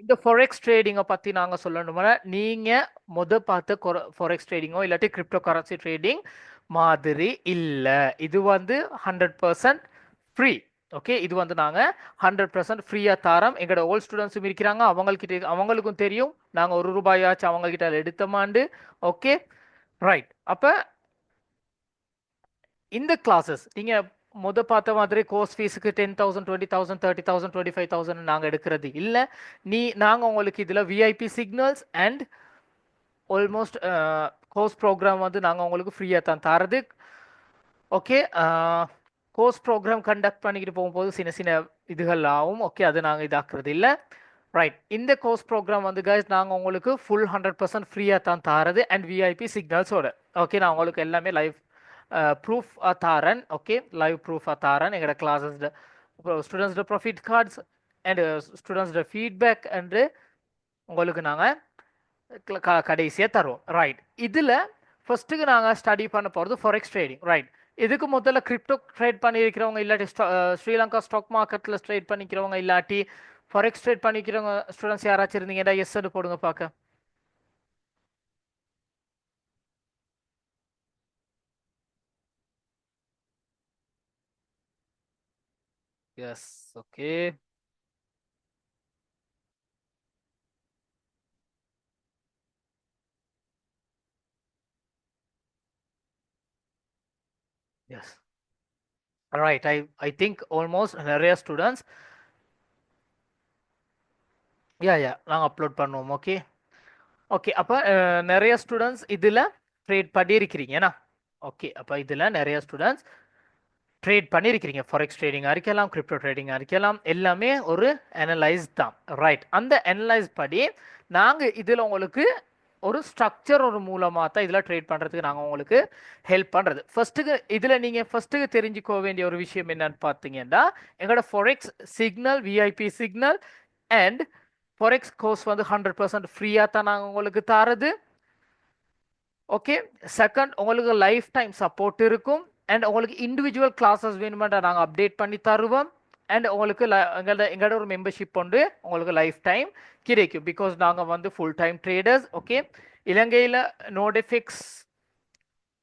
இந்த ஃபாரெக்ஸ் ட்ரேடிங்கை பற்றி நாங்கள் சொல்லணும்னா நீங்கள் பார்த்த ஃபாரெக்ஸ் ட்ரேடிங்கோ இல்லாட்டி கிரிப்டோ கரன்சி ட்ரேடிங் மாதிரி இல்லை. இது 100% ஃப்ரீ. ஓகே, இது நாங்கள் 100% ஃப்ரீயாக தாரோம். எங்களோட ஓல்ட் ஸ்டூடெண்ட்ஸும் இருக்கிறாங்க, அவங்களுக்கும் தெரியும் நாங்கள் ₹1 அவங்கக்கிட்ட எடுத்தோமாண்டு. Okay, right. அப்போ இந்த கிளாஸஸ் நீங்கள் பார்த்த மாதிரி கோர்ஸ் ஃபீஸுக்கு 10,000 20,000 30,000 25,000 நாங்கள் எடுக்கிறது இல்லை. நாங்கள் உங்களுக்கு இதில் VIP signals and almost course program நாங்கள் உங்களுக்கு ஃப்ரீயாக தான் தரது. ஓகே, கோர்ஸ் ப்ரோக்ராம் கண்டக்ட் பண்ணிக்கிட்டு போகும்போது சின்ன சின்ன இதுகள் ஆகும். ஓகே, அது நாங்கள் இதாக்குறது இல்லை. ரைட், இந்த கோர்ஸ் ப்ரோக்ராம் கைஸ் நாங்கள் உங்களுக்கு ஃபுல் 100% ஃப்ரீயாக தான் தரது அண்ட் விஐபி சிக்னல்ஸோட. ஓகே, நான் உங்களுக்கு எல்லாமே லைவ் ப்ரூஃப் தாரன். ஓகே, லைவ் ப்ரூஃப் தாரன். எங்களோட கிளாஸஸ் ஸ்டூடெண்ட்ஸோட ப்ராஃபிட் கார்ட்ஸ் அண்ட் ஸ்டூடெண்ட்ஸோட ஃபீட்பேக் அண்டு உங்களுக்கு நாங்கள் கடைசியாக தருவோம். ரைட், இதில் ஃபர்ஸ்ட்டுக்கு நாங்கள் ஸ்டடி பண்ண போகிறது ஃபாரெக்ஸ் ட்ரேடிங். ரைட், இதுக்கு முதல்ல கிரிப்டோ ட்ரேட் பண்ணியிருக்கிறவங்க இல்லாட்டி ஸ்ரீலங்கா ஸ்டாக் மார்க்கெட்டில் ட்ரேட் பண்ணிக்கிறவங்க இல்லாட்டி ஃபாரெக்ஸ் ட்ரேட் பண்ணிக்கிறவங்க ஸ்டூடெண்ட்ஸ் யாராச்சும் இருந்தீங்கன்னா எஸ்ன்னு போடுங்க பார்க்க. Yes, okay. Yes, right. I think almost நிறைய ஸ்டூடெண்ட்ஸ் நாங்கள் அப்லோட் பண்ணுவோம். Okay, okay. அப்போ நிறைய ஸ்டூடெண்ட்ஸ் இதில் ட்ரேட் பண்ணியிருக்கிறீங்கண்ணா. ஓகே, அப்போ இதில் நிறைய ஸ்டூடெண்ட்ஸ் ட்ரேட் பண்ணியிருக்கிறீங்க. ஃபாரெக்ஸ் ட்ரேடிங்காக இருக்கலாம், கிரிப்டோ ட்ரேடிங்காக இருக்கலாம், எல்லாமே ஒரு அனலைஸ் தான். ரைட், அந்த அனலைஸ் படி நாங்கள் இதில் உங்களுக்கு ஒரு ஸ்ட்ரக்சர் ஒரு மூலமாக தான் இதில் ட்ரேட் பண்ணுறதுக்கு நாங்கள் உங்களுக்கு ஹெல்ப் பண்ணுறது. ஃபஸ்ட்டுக்கு தெரிஞ்சுக்க வேண்டிய ஒரு விஷயம் என்னன்னு பார்த்தீங்கன்னா, எங்களோட forex signal VIP signal and forex course 100% ஃப்ரீயாக தான் நாங்கள் உங்களுக்கு தரது. ஓகே, செகண்ட், உங்களுக்கு லைஃப் டைம் சப்போர்ட் இருக்கும் அண்ட் உங்களுக்கு இண்டிவிஜுவல் கிளாஸஸ் வேணுமெண்டா நாங்கள் அப்டேட் பண்ணி தருவோம். அண்ட் உங்களுக்கு எங்களோட ஒரு மெம்பர்ஷிப் உங்களுக்கு லைஃப் டைம் கிடைக்கும். பிகாஸ் நாங்கள் ஃபுல் டைம் ட்ரேடர்ஸ். ஓகே, இலங்கையில் நோடெஃபிக்ஸ்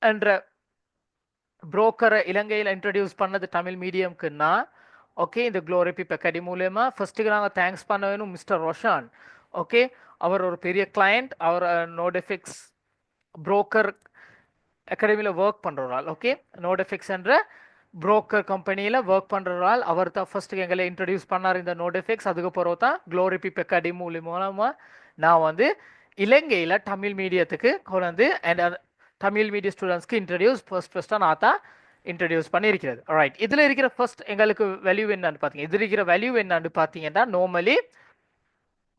என்ற புரோக்கரை இலங்கையில் இன்ட்ரடியூஸ் பண்ணது தமிழ் மீடியம்க்குன்னா, ஓகே, இந்த க்ளோரிபிப் அகாடமி மூலயமா ஃபர்ஸ்ட்டுக்கு நாங்கள் தேங்க்ஸ் பண்ண வேணும் மிஸ்டர் ரோஷான். ஓகே, அவர் ஒரு பெரிய கிளையண்ட். அவர் நோடெஃபிக்ஸ் புரோக்கர் அகாடமியில் ஒர்க் பண்ணுறாள். ஓகே, நோடெஃபிக்ஸ் என்ற புரோக்கர் கம்பெனியில் ஒர்க் பண்ணுறாள். அவர் தான் ஃபர்ஸ்ட்டுக்கு எங்களை இன்ட்ரடியூஸ் பண்ணார் இந்த நோடெஃபிக்ஸ். அதுக்கப்புறம் தான் க்ளோரிபிப் அகாடமி மூலமாக நான் இலங்கையில் தமிழ் மீடியத்துக்கு கொண்டு அண்ட் தமிழ் மீடிய ஸ்டூடெண்ட்ஸ்க்கு ஃபர்ஸ்ட்டாக நான் தான் இன்ட்ரடியூஸ் பண்ணியிருக்கிறது. ரைட், இதில் இருக்கிற ஃபர்ஸ்ட் எங்களுக்கு வேல்யூ என்னன்னு பார்த்தீங்க, இதில் இருக்கிற வேல்யூ என்னன்னு பார்த்தீங்கன்னா, நார்மலி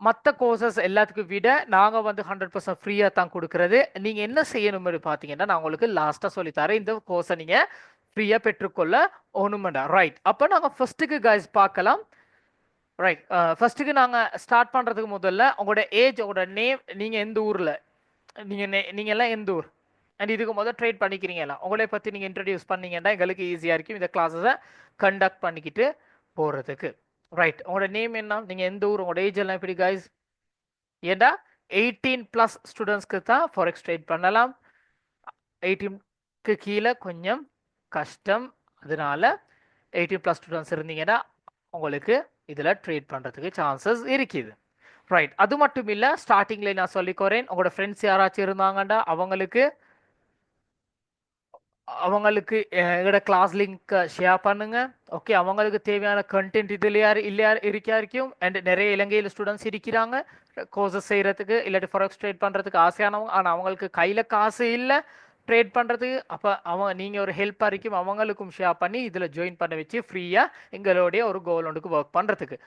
மற்ற கோர்சஸ் எல்லாத்துக்கும் விட நாங்கள் 100% ஃப்ரீயாக தான் கொடுக்குறது. நீங்கள் என்ன செய்யணும்னு பார்த்தீங்கன்னா, நான் உங்களுக்கு லாஸ்ட்டாக சொல்லித்தரேன். இந்த கோர்ஸை நீங்கள் ஃப்ரீயாக பெற்றுக்கொள்ள ஒன்றுமெண்டா. ரைட், அப்போ நாங்கள் ஃபர்ஸ்ட்டுக்கு கைஸ் பார்க்கலாம். ரைட், ஃபர்ஸ்ட்டுக்கு நாங்கள் ஸ்டார்ட் பண்ணுறதுக்கு முதல்ல உங்களோட ஏஜ், உங்களோட நேம், நீங்கள் எந்த ஊரில் நீங்கள் எல்லாம் எந்த ஊர் அண்ட் இதுக்கு முதல் ட்ரேட் பண்ணிக்கிறீங்களா, உங்களை பற்றி நீங்கள் இன்ட்ரடியூஸ் பண்ணீங்கன்னா எங்களுக்கு ஈஸியாக இருக்கும் இந்த கிளாஸஸை கண்டக்ட் பண்ணிக்கிட்டு போகிறதுக்கு. ரைட், உங்களோட நேம் என்ன, நீங்கள் எந்த ஊர், உங்களோட ஏஜ் எல்லாம் எப்படி கைஸ்? ஏண்டா 18+ ஸ்டூடெண்ட்ஸ்க்கு தான் ஃபாரெக்ஸ் ட்ரேட் பண்ணலாம். 18க்கு கீழே கொஞ்சம் கஷ்டம். அதனால 18+ ஸ்டூடெண்ட்ஸ் இருந்தீங்கன்னா உங்களுக்கு இதில் ட்ரேட் பண்ணுறதுக்கு சான்சஸ் இருக்குது. ரைட், அது மட்டும் இல்லை, ஸ்டார்டிங்கில் நான் சொல்லிக்கோறேன், உங்களோட ஃப்ரெண்ட்ஸ் யாராச்சும் இருந்தாங்கண்டா அவங்களுக்கு எங்களோட கிளாஸ் லிங்க்கை ஷேர் பண்ணுங்க. ஓகே, அவங்களுக்கு தேவையான கண்டென்ட் இதில் இருக்கும். அண்ட் நிறைய இலங்கையில் ஸ்டூடெண்ட்ஸ் இருக்கிறாங்க கோர்சஸ் செய்கிறதுக்கு இல்லாட்டி ஃபாரெக்ஸ் ட்ரேட் பண்ணுறதுக்கு ஆசையானவங்க. ஆனால் அவங்களுக்கு கையில் காசு இல்லை ட்ரேட் பண்ணுறதுக்கு. அப்போ நீங்கள் ஒரு ஹெல்ப்பாக இருக்கும், அவங்களுக்கும் ஷேர் பண்ணி இதில் ஜாயின் பண்ண வச்சு ஃப்ரீயாக எங்களுடைய ஒரு கோல் ஒன்றுக்கு ஒர்க் பண்ணுறதுக்கு.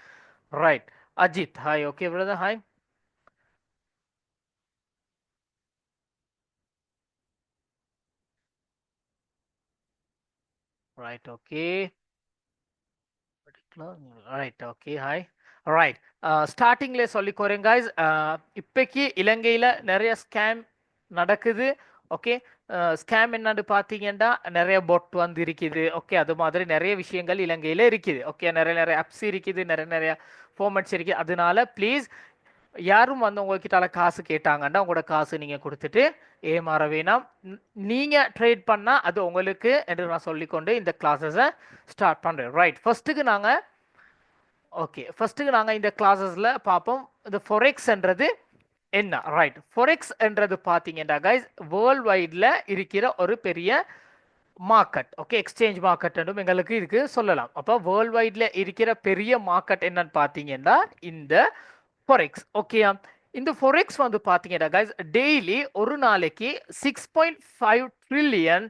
Right, Ajith hi. Okay brother, hi. Right, okay. Right, okay, hi. Right, ஸ்டார்டிங்லேயே சொல்லிக்கோறேன் கைஸ், இப்போக்கி இலங்கையில் நிறைய ஸ்கேம் நடக்குது. ஓகே. ஸ்கேம் என்னன்னு பார்த்தீங்கன்னா நிறைய பொட் வந்து இருக்குது. ஓகே, அது மாதிரி நிறைய விஷயங்கள் இலங்கையில் இருக்குது. ஓகே, நிறைய நிறைய ஆப்ஸ் இருக்குது, நிறைய நிறைய ஃபார்மட்ஸ் இருக்குது. அதனால ப்ளீஸ் யாரும் வந்து உங்ககிட்ட காசு கேட்டாங்கன்னா உங்களோட காசு நீங்கள் கொடுத்துட்டு ஏமாற வேணாம். நீங்கள் ட்ரேட் பண்ணால் அது உங்களுக்கு என்று நான் சொல்லிக்கொண்டு இந்த கிளாஸஸை ஸ்டார்ட் பண்ணுறேன். ரைட், ஃபர்ஸ்ட்டுக்கு நாங்கள் இந்த கிளாஸஸில் பார்ப்போம் இந்த ஃபொரெக்ஸ்ன்றது என்ன. ரைட், ஃபொரெக்ஸ் என்றது பார்த்தீங்கன்னா கைஸ் வேர்ல்ட் வைடில் இருக்கிற ஒரு பெரிய மார்க்கெட். ஓகே, எக்ஸ்சேஞ்ச் மார்க்கெட் என்றும் எங்களுக்கு இதுக்கு சொல்லலாம். அப்போ வேர்ல்ட் வைடில் இருக்கிற பெரிய மார்க்கெட் என்னன்னு பார்த்தீங்கன்னா இந்த ஃபொரெக்ஸ். ஓகேயா, இந்த ஃபொரெக்ஸ் வந்து பார்த்தீங்கன்னா கைஸ் டெய்லி ஒரு நாளைக்கு 6.5 ட்ரில்லியன்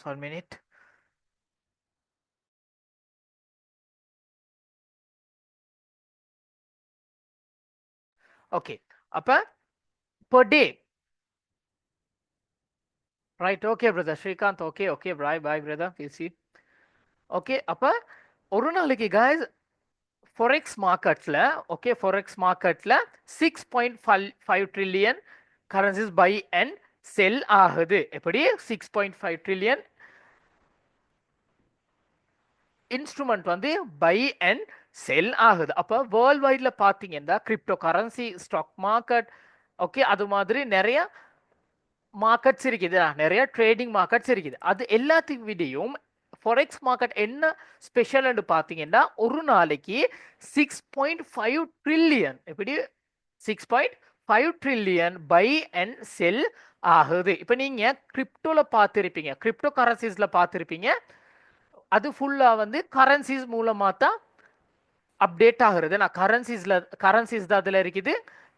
sorry minute. ஓகே, அப்போ per day. Right, okay brother Srikanth. Okay bye brother, we'll see. Okay, அப்போ ஒரு நாளைக்கு guys ஃபொரெக்ஸ் மார்க்கெட்ல, ஓகே, ஃபொரெக்ஸ் மார்க்கெட்ல 6.5 trillion currencies buy and sell ஆகுது. எப்படி 6.5 ட்ரில்லியன் இன்ஸ்ட்ருமெண்ட் வந்து பை அண்ட் செல் ஆகுது. அப்போ வேர்ல்ட் வைட்ல பார்த்தீங்கன்னா crypto currency, stock market, okay, அது மாதிரி நிறைய மார்க்கெட்ஸ் இருக்குது, நிறைய ட்ரேடிங் மார்க்கெட்ஸ் இருக்குது. அது எல்லாத்துக்கு விடையும் ஃபொரெக்ஸ் மார்க்கெட் என்ன ஸ்பெஷல்னு பார்த்தீங்கன்னா ஒரு நாளைக்கு 6.5 ட்ரில்லியன், எப்படி 6.5 ட்ரில்லியன் பை அண்ட் செல் ஆகுது. இப்போ நீங்கள் கிரிப்டோவில் பார்த்துருப்பீங்க, கிரிப்டோ கரன்சிஸில் பார்த்துருப்பீங்க, அது ஃபுல்லாக வந்து கரன்சிஸ் மூலமாக தான் அப்டேட் ஆகுறது. நான் கரன்சிஸ் தான் அதில் இருக்குது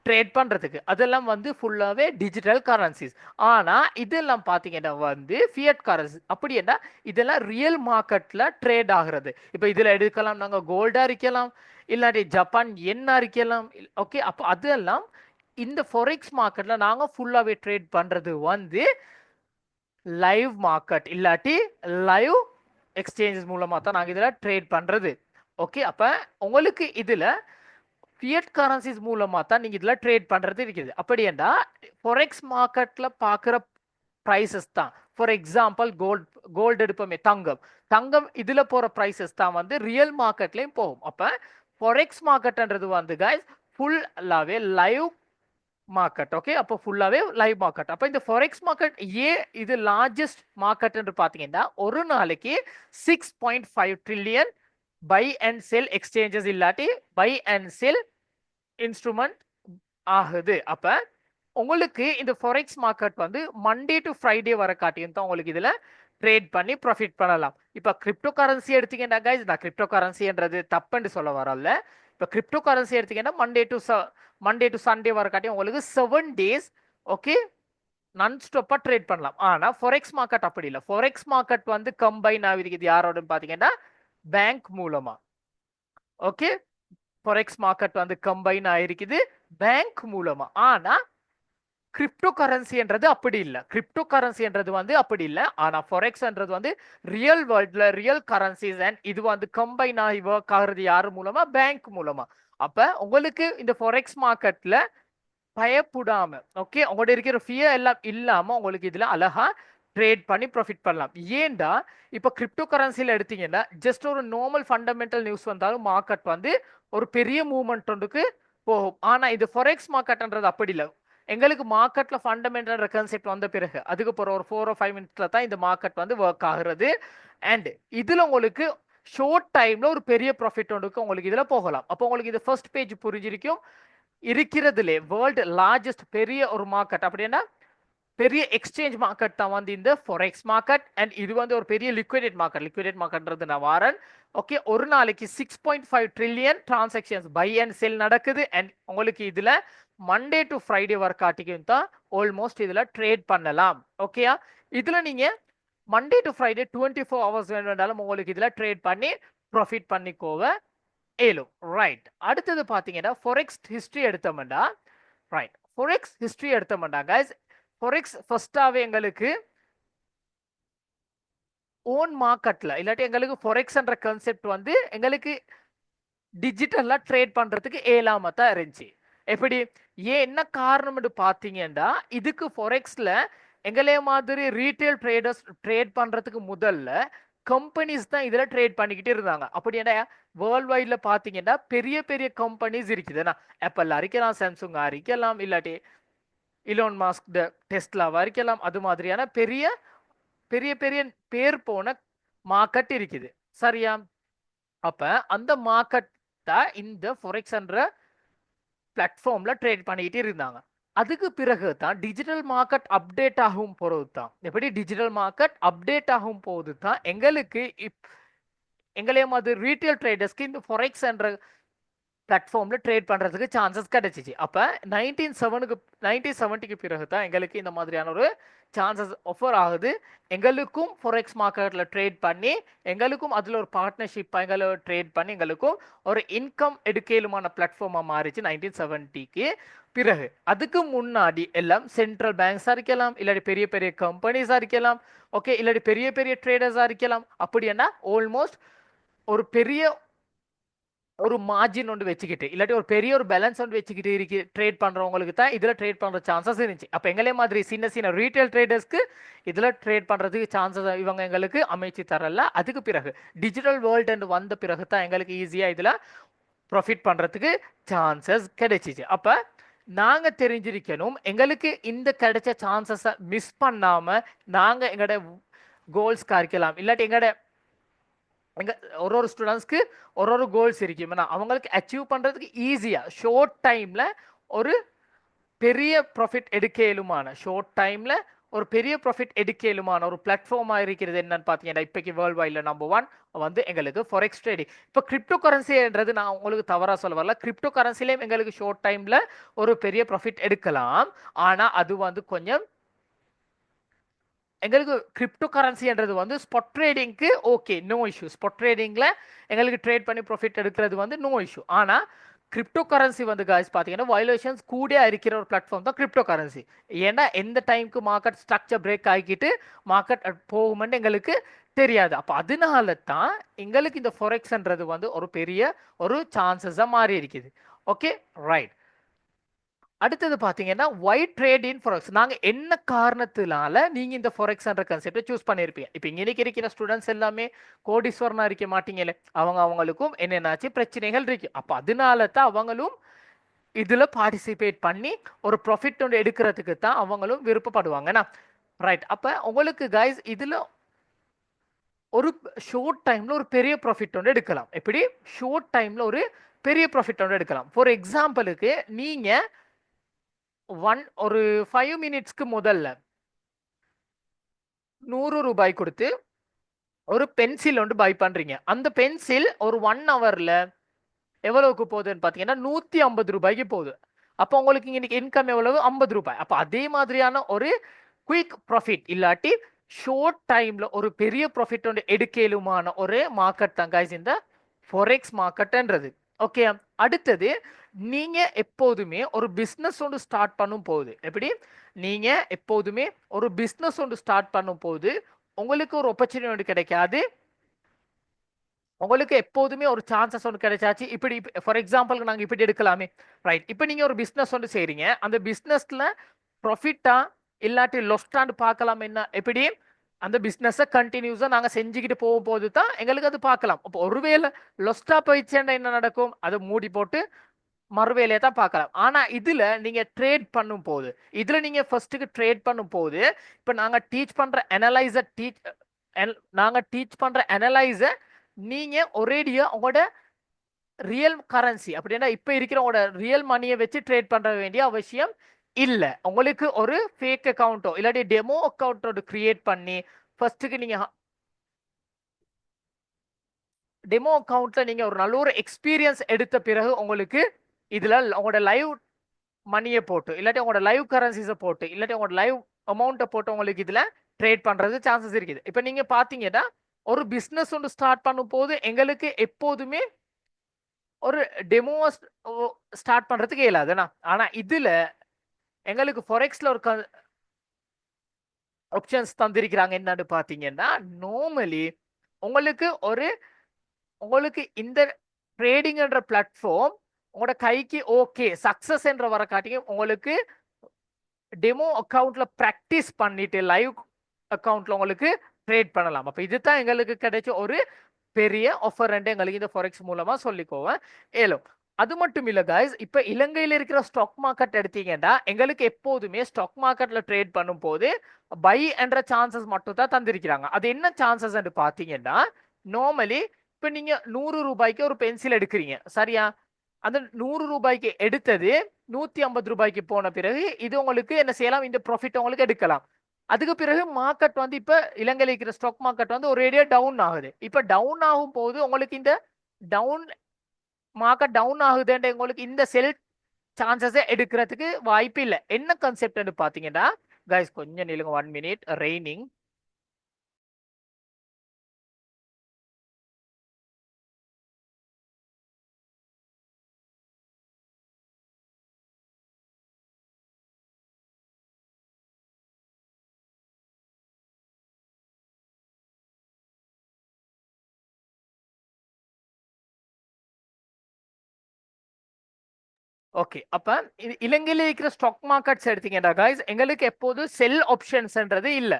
ட்ரேட் பண்ணுறதுக்கு. அதெல்லாம் வந்து ஃபுல்லாகவே டிஜிட்டல் கரன்சிஸ். ஆனால் இதெல்லாம் பார்த்தீங்கன்னா வந்து ஃபியட் கரன்சி. அப்படி என்ன, இதெல்லாம் ரியல் மார்க்கெட்டில் ட்ரேட் ஆகிறது. இப்போ இதில் எடுக்கலாம், நாங்கள் கோல்டாக இருக்கலாம், இல்லாட்டி ஜப்பான் எண்ணா இருக்கலாம். ஓகே, அப்போ அதெல்லாம் இந்த ஃபொரெக்ஸ் மார்க்கெட்டில் நாங்கள் ஃபுல்லாகவே ட்ரேட் பண்ணுறது வந்து லைவ் மார்க்கெட் இல்லாட்டி லைவ் எக்ஸ்சேஞ்சஸ் மூலமாக தான் நாங்கள் இதில் ட்ரேட் பண்ணுறது. ஓகே, அப்போ உங்களுக்கு இதில் ஃபியட் கரன்சிஸ் மூலமாக தான் நீங்கள் இதில் ட்ரேட் பண்ணுறது இருக்குது. அப்படி என்றால் ஃபொரெக்ஸ் மார்க்கெட்டில் பார்க்குற ப்ரைஸஸ் தான், ஃபார் எக்ஸாம்பிள் கோல்டு எடுப்போமே, தங்கம் இதில் போகிற ப்ரைஸஸ் தான் வந்து ரியல் மார்க்கெட்லேயும் போகும். அப்போ ஃபொரெக்ஸ் மார்க்கெட்ன்றது வந்து கைஸ் ஃபுல்லாகவே லைவ் மார்க்கெட். ஓகே, அப்போ ஃபுல்லாகவே லைவ் மார்க்கெட். அப்போ இந்த ஃபொரெக்ஸ் மார்க்கெட் ஏன் இது லார்ஜஸ்ட் மார்க்கெட் என்று பார்த்தீங்கன்னா ஒரு நாளைக்கு 6.5 trillion buy and sell exchanges இல்லாட்டி பை அண்ட் செல் இன்ஸ்ட்ருமெண்ட் ஆகுது. அப்போ உங்களுக்கு இந்த ஃபொரெக்ஸ் மார்க்கெட் வந்து மண்டே டு ஃப்ரைடே வர காட்டியும் தான் உங்களுக்கு இதில் ட்ரேட் பண்ணி ப்ராஃபிட் பண்ணலாம். இப்போ கிரிப்டோ கரன்சி எடுத்தீங்கன்னா கைஸ், நான் கிரிப்டோ கரன்சின்றது தப்புன்னு சொல்ல வரல. இப்போ கிரிப்டோ கரன்சி எடுத்தீங்கன்னா மண்டே டு சண்டே வர காட்டியும் உங்களுக்கு 7 days ஓகே நான் ஸ்டாப்பாக ட்ரேட் பண்ணலாம். ஆனால் ஃபொரெக்ஸ் மார்க்கெட் அப்படி இல்லை. ஃபொரெக்ஸ் மார்க்கெட் வந்து கம்பைன் ஆகிருக்குது யாரோடன்னு பார்த்தீங்கன்னா பேங்க் மூலமா. ஓகே, ஃபொரெக்ஸ் மார்க்கெட் வந்து கம்பைன் ஆயிருக்குது பேங்க் மூலமா. ஆனா கிரிப்டோ கரன்சின்றது அப்படி இல்லை. கிரிப்டோ கரன்சின்றது வந்து அப்படி இல்லை. ஆனா ஃபொரெக்ஸ்ன்றது வந்து ரியல் வேர்ல்ட்ல ரியல் கரன்சிஸ் அண்ட் இது வந்து கம்பைன் ஆகி ஒர்க் ஆகுறது யாரு மூலமா, பேங்க் மூலமா. அப்ப உங்களுக்கு இந்த ஃபொரெக்ஸ் மார்க்கெட்ல பயப்படாம, ஓகே, உங்களோட இருக்கிற ஃபியர் எல்லாம் இல்லாம உங்களுக்கு இதுல அழகா ட்ரேட் பண்ணி ப்ராஃபிட் பண்ணலாம். ஏண்டா இப்போ கிரிப்டோ கரன்சியில் எடுத்தீங்கன்னா ஜஸ்ட் ஒரு நார்மல் ஃபண்டமெண்டல் நியூஸ் வந்தாலும் மார்க்கெட் வந்து ஒரு பெரிய மூவ்மெண்ட் ஒன்றுக்கு போகும். ஆனால் இது ஃபொரெக்ஸ் மார்க்கெட்ன்றது அப்படி இல்லை. எங்களுக்கு மார்க்கெட்டில் ஃபண்டமெண்டல் கான்செப்ட் வந்த பிறகு அதுக்கு போகிற ஒரு 4 or 5 minutes தான் இந்த மார்க்கெட் வந்து ஒர்க் ஆகுறது. அண்ட் இதில் உங்களுக்கு ஷார்ட் டைமில் ஒரு பெரிய ப்ராஃபிட் ஒன்றுக்கு உங்களுக்கு இதில் போகலாம். அப்போ உங்களுக்கு இது ஃபர்ஸ்ட் பேஜ் புரிஞ்சிருக்கும். இருக்கிறதுலே வேர்ல்டு லார்ஜஸ்ட் பெரிய ஒரு மார்க்கெட் அப்படின்னா பெரிய எக்ஸ்சேஞ்ச் மார்க்கெட் தான் வந்து இந்த ஃபொரெக்ஸ் மார்க்கெட். அண்ட் இது வந்து ஒரு பெரிய லிக்விடேட் மார்க்கெட்ன்றது நான் வாரன். ஓகே, ஒரு நாளைக்கு 6.5 ட்ரில்லியன் டிரான்சாக்ஷன்ஸ் பை அண்ட் செல் நடக்குது. அண்ட் உங்களுக்கு இதுல மண்டே டு ஃப்ரைடே வர்க்காட்டிக்கும் தான் ஆல்மோஸ்ட் இதுல ட்ரேட் பண்ணலாம். ஓகேயா, இதுல நீங்க மண்டே டு ஃப்ரைடே 24 hours வேண்டாலும் உங்களுக்கு இதுல ட்ரேட் பண்ணி ப்ராஃபிட் பண்ணிக்கோவ ஏலும். ரைட், அடுத்தது பார்த்தீங்கன்னா ஃபொரெக்ஸ் ஹிஸ்ட்ரி எடுத்தோம்னா, ரைட், ஃபொரெக்ஸ் ஹிஸ்ட்ரி எடுத்தோம்னா கைஸ் ஃபொரெக்ஸ் ஃபர்ஸ்டாவே எங்களுக்கு ஓன் மார்க்கெட்ல இல்லாட்டி எங்களுக்கு ஃபொரெக்ஸ்ன்ற கான்செப்ட் வந்து எங்களுக்கு டிஜிட்டலா ட்ரேட் பண்றதுக்கு ஏலாம தான் இருந்துச்சு. எப்படி ஏன் என்ன காரணம்னு பார்த்தீங்கன்னா இதுக்கு ஃபொரெக்ஸ்ல எங்களே மாதிரி ரீட்டைல் ட்ரேடர்ஸ் ட்ரேட் பண்றதுக்கு முதல்ல கம்பெனிஸ் தான் இதுல ட்ரேட் பண்ணிக்கிட்டு இருந்தாங்க. அப்படி என்ன வேர்ல்ட் வைட்ல பாத்தீங்கன்னா பெரிய பெரிய கம்பெனிஸ் இருக்குதுன்னா ஆப்பிள் அரிக்கலாம், சாம்சங் அரிக்கலாம், இல்லாட்டி இலோன் மாஸ்க் டெஸ்லாவா இருக்கலாம். அது மாதிரியான பெரிய பெரிய பெரிய பேர் போன மார்க்கெட் இருக்குது. சரியா? அப்ப அந்த மார்க்கெட் தான் இந்த ஃபொரெக்ஸ் என்ற பிளாட்ஃபார்ம்ல ட்ரேட் பண்ணிக்கிட்டு இருந்தாங்க. அதுக்கு பிறகு தான் டிஜிட்டல் மார்க்கெட் அப்டேட் ஆகும் போது தான் எப்படி டிஜிட்டல் மார்க்கெட் அப்டேட் ஆகும் போது தான் எங்களுக்கு எங்களே மாதிரி ரீட்டைல் ட்ரேடர்ஸ்க்கு இந்த ஃபொரெக்ஸ் என்ற பிளாட்ஃபார்ம்ல ட்ரேட் பண்றதுக்கு சான்சஸ் கிடைச்சிச்சு. அப்ப 1970க்கு பிறகு தான் எங்களுக்கு இந்த மாதிரியான ஒரு சான்சஸ் ஆஃபர் ஆகுது. எங்களுக்கும் ஃபொரெக்ஸ் மார்க்கெட்ல ட்ரேட் பண்ணி எங்களுக்கும் அதுல ஒரு பார்ட்னர்ஷிப் எங்களை ட்ரேட் பண்ணி எங்களுக்கும் ஒரு இன்கம் எடுக்கலுமான பிளாட்ஃபார்மா மாறிச்சு 1970க்கு பிறகு. அதுக்கு முன்னாடி எல்லாம் சென்ட்ரல் பேங்க்ஸா இருக்கலாம், இல்லாட்டி பெரிய பெரிய கம்பெனிஸா இருக்கலாம், ஓகே, இல்லாட்டி பெரிய பெரிய ட்ரேடர்ஸா இருக்கலாம். அப்படின்னா ஆல்மோஸ்ட் ஒரு பெரிய ஒரு மார்ஜின் ஒன்று வச்சுக்கிட்டு இல்லாட்டி ஒரு பெரிய ஒரு பேலன்ஸ் ஒன்று வச்சுக்கிட்டு இருக்கு ட்ரேட் பண்றவங்களுக்கு தான் இதுல ட்ரேட் பண்ற சான்சஸ் இருந்துச்சு. அப்ப எங்களே மாதிரி சின்ன சின்ன ரீட்டைல் ட்ரேடர்ஸ்க்கு இதுல ட்ரேட் பண்றதுக்கு சான்சஸ் இவங்க எங்களுக்கு அமைச்சு தரல. அதுக்கு பிறகு டிஜிட்டல் வேர்ல்டு வந்த பிறகு தான் எங்களுக்கு ஈஸியா இதுல ப்ராஃபிட் பண்றதுக்கு சான்சஸ் கிடைச்சிச்சு. அப்ப நாங்க தெரிஞ்சிருக்கணும் எங்களுக்கு இந்த கிடைச்ச சான்சஸை மிஸ் பண்ணாம நாங்க எங்களோட கோல்ஸ் காரிக்கலாம், இல்லாட்டி எங்களோட ஒரு ஸ்டூடெண்ட்ஸ்க்கு ஒரு கோல்ஸ் இருக்கும். அவங்களுக்கு அச்சீவ் பண்றதுக்கு ஈஸியா ஷார்ட் டைம்ல ஒரு பெரிய ப்ராஃபிட் எடுக்கலுமான ஷார்ட் டைம்ல ஒரு பெரிய ப்ராஃபிட் எடுக்கலுமான ஒரு பிளாட்ஃபார்மா இருக்கிறது என்னன்னு பாத்தீங்கன்னா இப்போக்கு வேர்ல்ட் வைட்ல நம்பர் 1 வந்து எங்களுக்கு ஃபொரெக்ஸ் ட்ரேடிங். இப்போ கிரிப்டோ கரன்சின்றது நான் உங்களுக்கு தவறா சொல்ல வரல. கிரிப்டோ கரன்சிலையும் எங்களுக்கு ஷார்ட் டைம்ல ஒரு பெரிய ப்ராஃபிட் எடுக்கலாம். ஆனா அது வந்து கொஞ்சம் எங்களுக்கு கிரிப்டோ கரன்சின்றது வந்து ஸ்பாட் ட்ரேடிங்க்கு ஓகே, நோ இஷ்யூ. ஸ்பாட் ட்ரேடிங்ல எங்களுக்கு ட்ரேட் பண்ணி ப்ராஃபிட் எடுக்கிறது வந்து நோ இஷ்யூ. ஆனா கிரிப்டோ கரன்சி வந்து காய்ஸ் பார்த்தீங்கன்னா வயலேஷன்ஸ் கூட இருக்கிற ஒரு பிளாட்ஃபார்ம் தான் கிரிப்டோ கரன்சி. ஏன்னா எந்த டைமுக்கு மார்க்கெட் ஸ்ட்ரக்சர் பிரேக் ஆகிக்கிட்டு மார்க்கெட் போகுமென்னு எங்களுக்கு தெரியாது. அப்போ அதனால தான் எங்களுக்கு இந்த ஃபொரெக்ஸ்ன்றது வந்து ஒரு பெரிய ஒரு சான்சஸாக மாறி இருக்குது. Okay, right. அடுத்தது பார்த்தீங்கன்னா ஒயிட் ட்ரேட் இன் ஃபொரெக்ஸ். நாங்கள் என்ன காரணத்தினால நீங்கள் இந்த ஃபொரெக்ஸ்ன்ற கான்செப்டை சூஸ் பண்ணியிருப்பீங்க? இப்போ இன்னைக்கு இருக்கிற ஸ்டூடெண்ட்ஸ் எல்லாமே கோடீஸ்வரனா இருக்க மாட்டீங்களே, அவங்களுக்கும் என்னென்னாச்சு பிரச்சனைகள் இருக்கு. அப்போ அதனால தான் அவங்களும் இதில் பார்ட்டிசிபேட் பண்ணி ஒரு ப்ராஃபிட் ஒன்று எடுக்கிறதுக்கு தான் அவங்களும் விருப்பப்படுவாங்கண்ணா. ரைட். அப்போ உங்களுக்கு கைஸ் இதில் ஒரு ஷார்ட் டைமில் ஒரு பெரிய ப்ராஃபிட் ஒன்று எடுக்கலாம். எப்படி ஷார்ட் டைமில் ஒரு பெரிய ப்ராஃபிட் ஒன்று எடுக்கலாம்? ஃபார் எக்ஸாம்பிளுக்கு நீங்கள் ஒரு 5 மினிட்ஸ்க்கு முதல்ல 100 ரூபாய் கொடுத்து ஒரு பென்சில் ஒன்று பை பண்றீங்க. அந்த பென்சில் ஒரு 1 ஹவர்ல எவ்வளவுக்கு போகுதுன்னு பாத்தீங்கன்னா 150 ரூபாய்க்கு போகுது. அப்போ உங்களுக்கு இன்னைக்கு இன்கம் எவ்வளவு? 50 ரூபாய். அப்போ அதே மாதிரியான ஒரு குயிக் ப்ராஃபிட் இல்லாட்டி ஷார்ட் டைம்ல ஒரு பெரிய ப்ராஃபிட் ஒன்று எடுக்கலுமான ஒரு மார்க்கெட் தான் கைஸ் இந்த ஃபொரெக்ஸ் மார்க்கெட்ன்றது. ஓகே, அடுத்தது நீங்க எப்போதுமே ஒரு பிசினஸ் ஒன்று ஸ்டார்ட் பண்ணும் போது எப்படி நீங்க எப்போதுமே ஒரு பிசினஸ் ஒன்று ஸ்டார்ட் பண்ணும் போது உங்களுக்கு ஒரு ஆப்பர்ச்சுனிட்டி கிடைக்காது. உங்களுக்கு எப்போதுமே ஒரு சான்சஸ் ஒன்று கிடைச்சாச்சு. இப்படி ஃபார் எக்ஸாம்பிள் நாங்கள் இப்படி எடுக்கலாமே, ரைட். இப்போ நீங்க ஒரு பிசினஸ் ஒன்று செய்றீங்க. அந்த பிசினஸ்ல ப்ராஃபிட்டா இல்லாட்டி லொஸ்டான்னு பார்க்கலாம். என்ன எப்படி அந்த பிஸ்னஸை கண்டினியூஸாக நாங்கள் செஞ்சுக்கிட்டு போகும்போது தான் எங்களுக்கு அது பார்க்கலாம். அப்போ ஒருவேளை லொஸ்டா போயிடுச்சேன்னா என்ன நடக்கும்? அதை மூடி போட்டு மறுவேலையை தான் பார்க்கலாம். ஆனால் இதில் நீங்கள் ட்ரேட் பண்ணும் போது இதில் ஃபர்ஸ்ட்டுக்கு ட்ரேட் பண்ணும் போது இப்போ நாங்கள் டீச் பண்ணுற அனலைஸை நீங்கள் ஒரேடியாக உங்களோட ரியல் கரன்சி அப்படின்னா இப்போ இருக்கிற உங்களோட ரியல் மணியை வச்சு ட்ரேட் பண்ணுற வேண்டிய அவசியம் இல்ல. உங்களுக்கு ஒரு ஃபேக் அக்கவுண்டோ இல்லாட்டி டெமோ அக்கவுண்டோ கிரியேட் பண்ணி ஃபர்ஸ்ட்டுக்கு நீங்க டெமோ அக்கவுண்ட்ல நீங்க ஒரு நல்ல ஒரு எக்ஸ்பீரியன்ஸ் எடுத்த பிறகு உங்களுக்கு இதுல உங்களோட லைவ் மணியை போட்டு இல்லாட்டி உங்களோட லைவ் கரன்சிஸை போட்டு இல்லாட்டி உங்களோட லைவ் அமௌண்ட்டை போட்டு உங்களுக்கு இதுல ட்ரேட் பண்றது சான்சஸ் இருக்குது. இப்போ நீங்க பாத்தீங்கன்னா ஒரு பிசினஸ் ஒன்று ஸ்டார்ட் பண்ணும் போது எங்களுக்கு எப்போதுமே ஒரு டெமோ ஸ்டார்ட் பண்றதுக்கு இயலாதுண்ணா. ஆனா இதுல எங்களுக்கு ஃபொரெக்ஸ்ல ஒரு ஆப்ஷன்ஸ் தந்திருக்கிறாங்க. என்னன்னு பாத்தீங்கன்னா நார்மலி உங்களுக்கு இந்த ட்ரேடிங்ன்ற பிளாட்ஃபார்ம் உங்களோட கைக்கு ஓகே சக்சஸ் என்ற வர காட்டியும் உங்களுக்கு டெமோ அக்கவுண்ட்ல பிராக்டிஸ் பண்ணிட்டு லைவ் அக்கவுண்ட்ல உங்களுக்கு ட்ரேட் பண்ணலாம். அப்ப இதுதான் எங்களுக்கு கிடைச்ச ஒரு பெரிய ஆஃபர் எங்களுக்கு இந்த ஃபாரெக்ஸ் மூலமா சொல்லிக்கோவேன் ஏலும். அது மட்டும் இல்ல கைஸ், இப்ப இலங்கையில இருக்கிற ஸ்டாக் மார்க்கெட் எடுத்தீங்கன்னா எங்களுக்கு எப்போதுமே ஸ்டாக் மார்க்கெட்ல ட்ரேட் பண்ணும் போது பை என்ற சான்சஸ் மட்டும் தான் தந்திருக்கிறாங்க. அது என்ன சான்சஸ் பாத்தீங்கன்னா, நார்மலி இப்ப நீங்க 100 ரூபாய்க்கு ஒரு பென்சில் எடுக்கிறீங்க சரியா, அந்த 100 ரூபாய்க்கு எடுத்தது 150 ரூபாய்க்கு போன பிறகு இது உங்களுக்கு என்ன செய்யலாம், இந்த ப்ராஃபிட் உங்களுக்கு எடுக்கலாம். அதுக்கு பிறகு மார்க்கெட் வந்து இப்ப இலங்கையில் இருக்கிற ஸ்டாக் மார்க்கெட் வந்து ஒரு ஏரியா டவுன் ஆகுது. இப்ப டவுன் ஆகும் போது உங்களுக்கு இந்த டவுன் மார்க்கெட் டவுன் ஆகுதுன்ற உங்களுக்கு இந்த செல் சான்சஸை எடுக்கிறதுக்கு வாய்ப்பு இல்லை. என்ன கான்செப்ட்னு பாத்தீங்கன்னா கைஸ், கொஞ்சம் நிலுங்க 1 மினிட் ரெய்னிங். ஓகே, அப்ப இலங்கையில இருக்கிற ஸ்டாக் மார்க்கெட்ஸ் எடுத்தீங்கன்னா கைஸ், எங்களுக்கு எப்போது செல் ஆப்ஷன்ஸ்ன்றது இல்ல.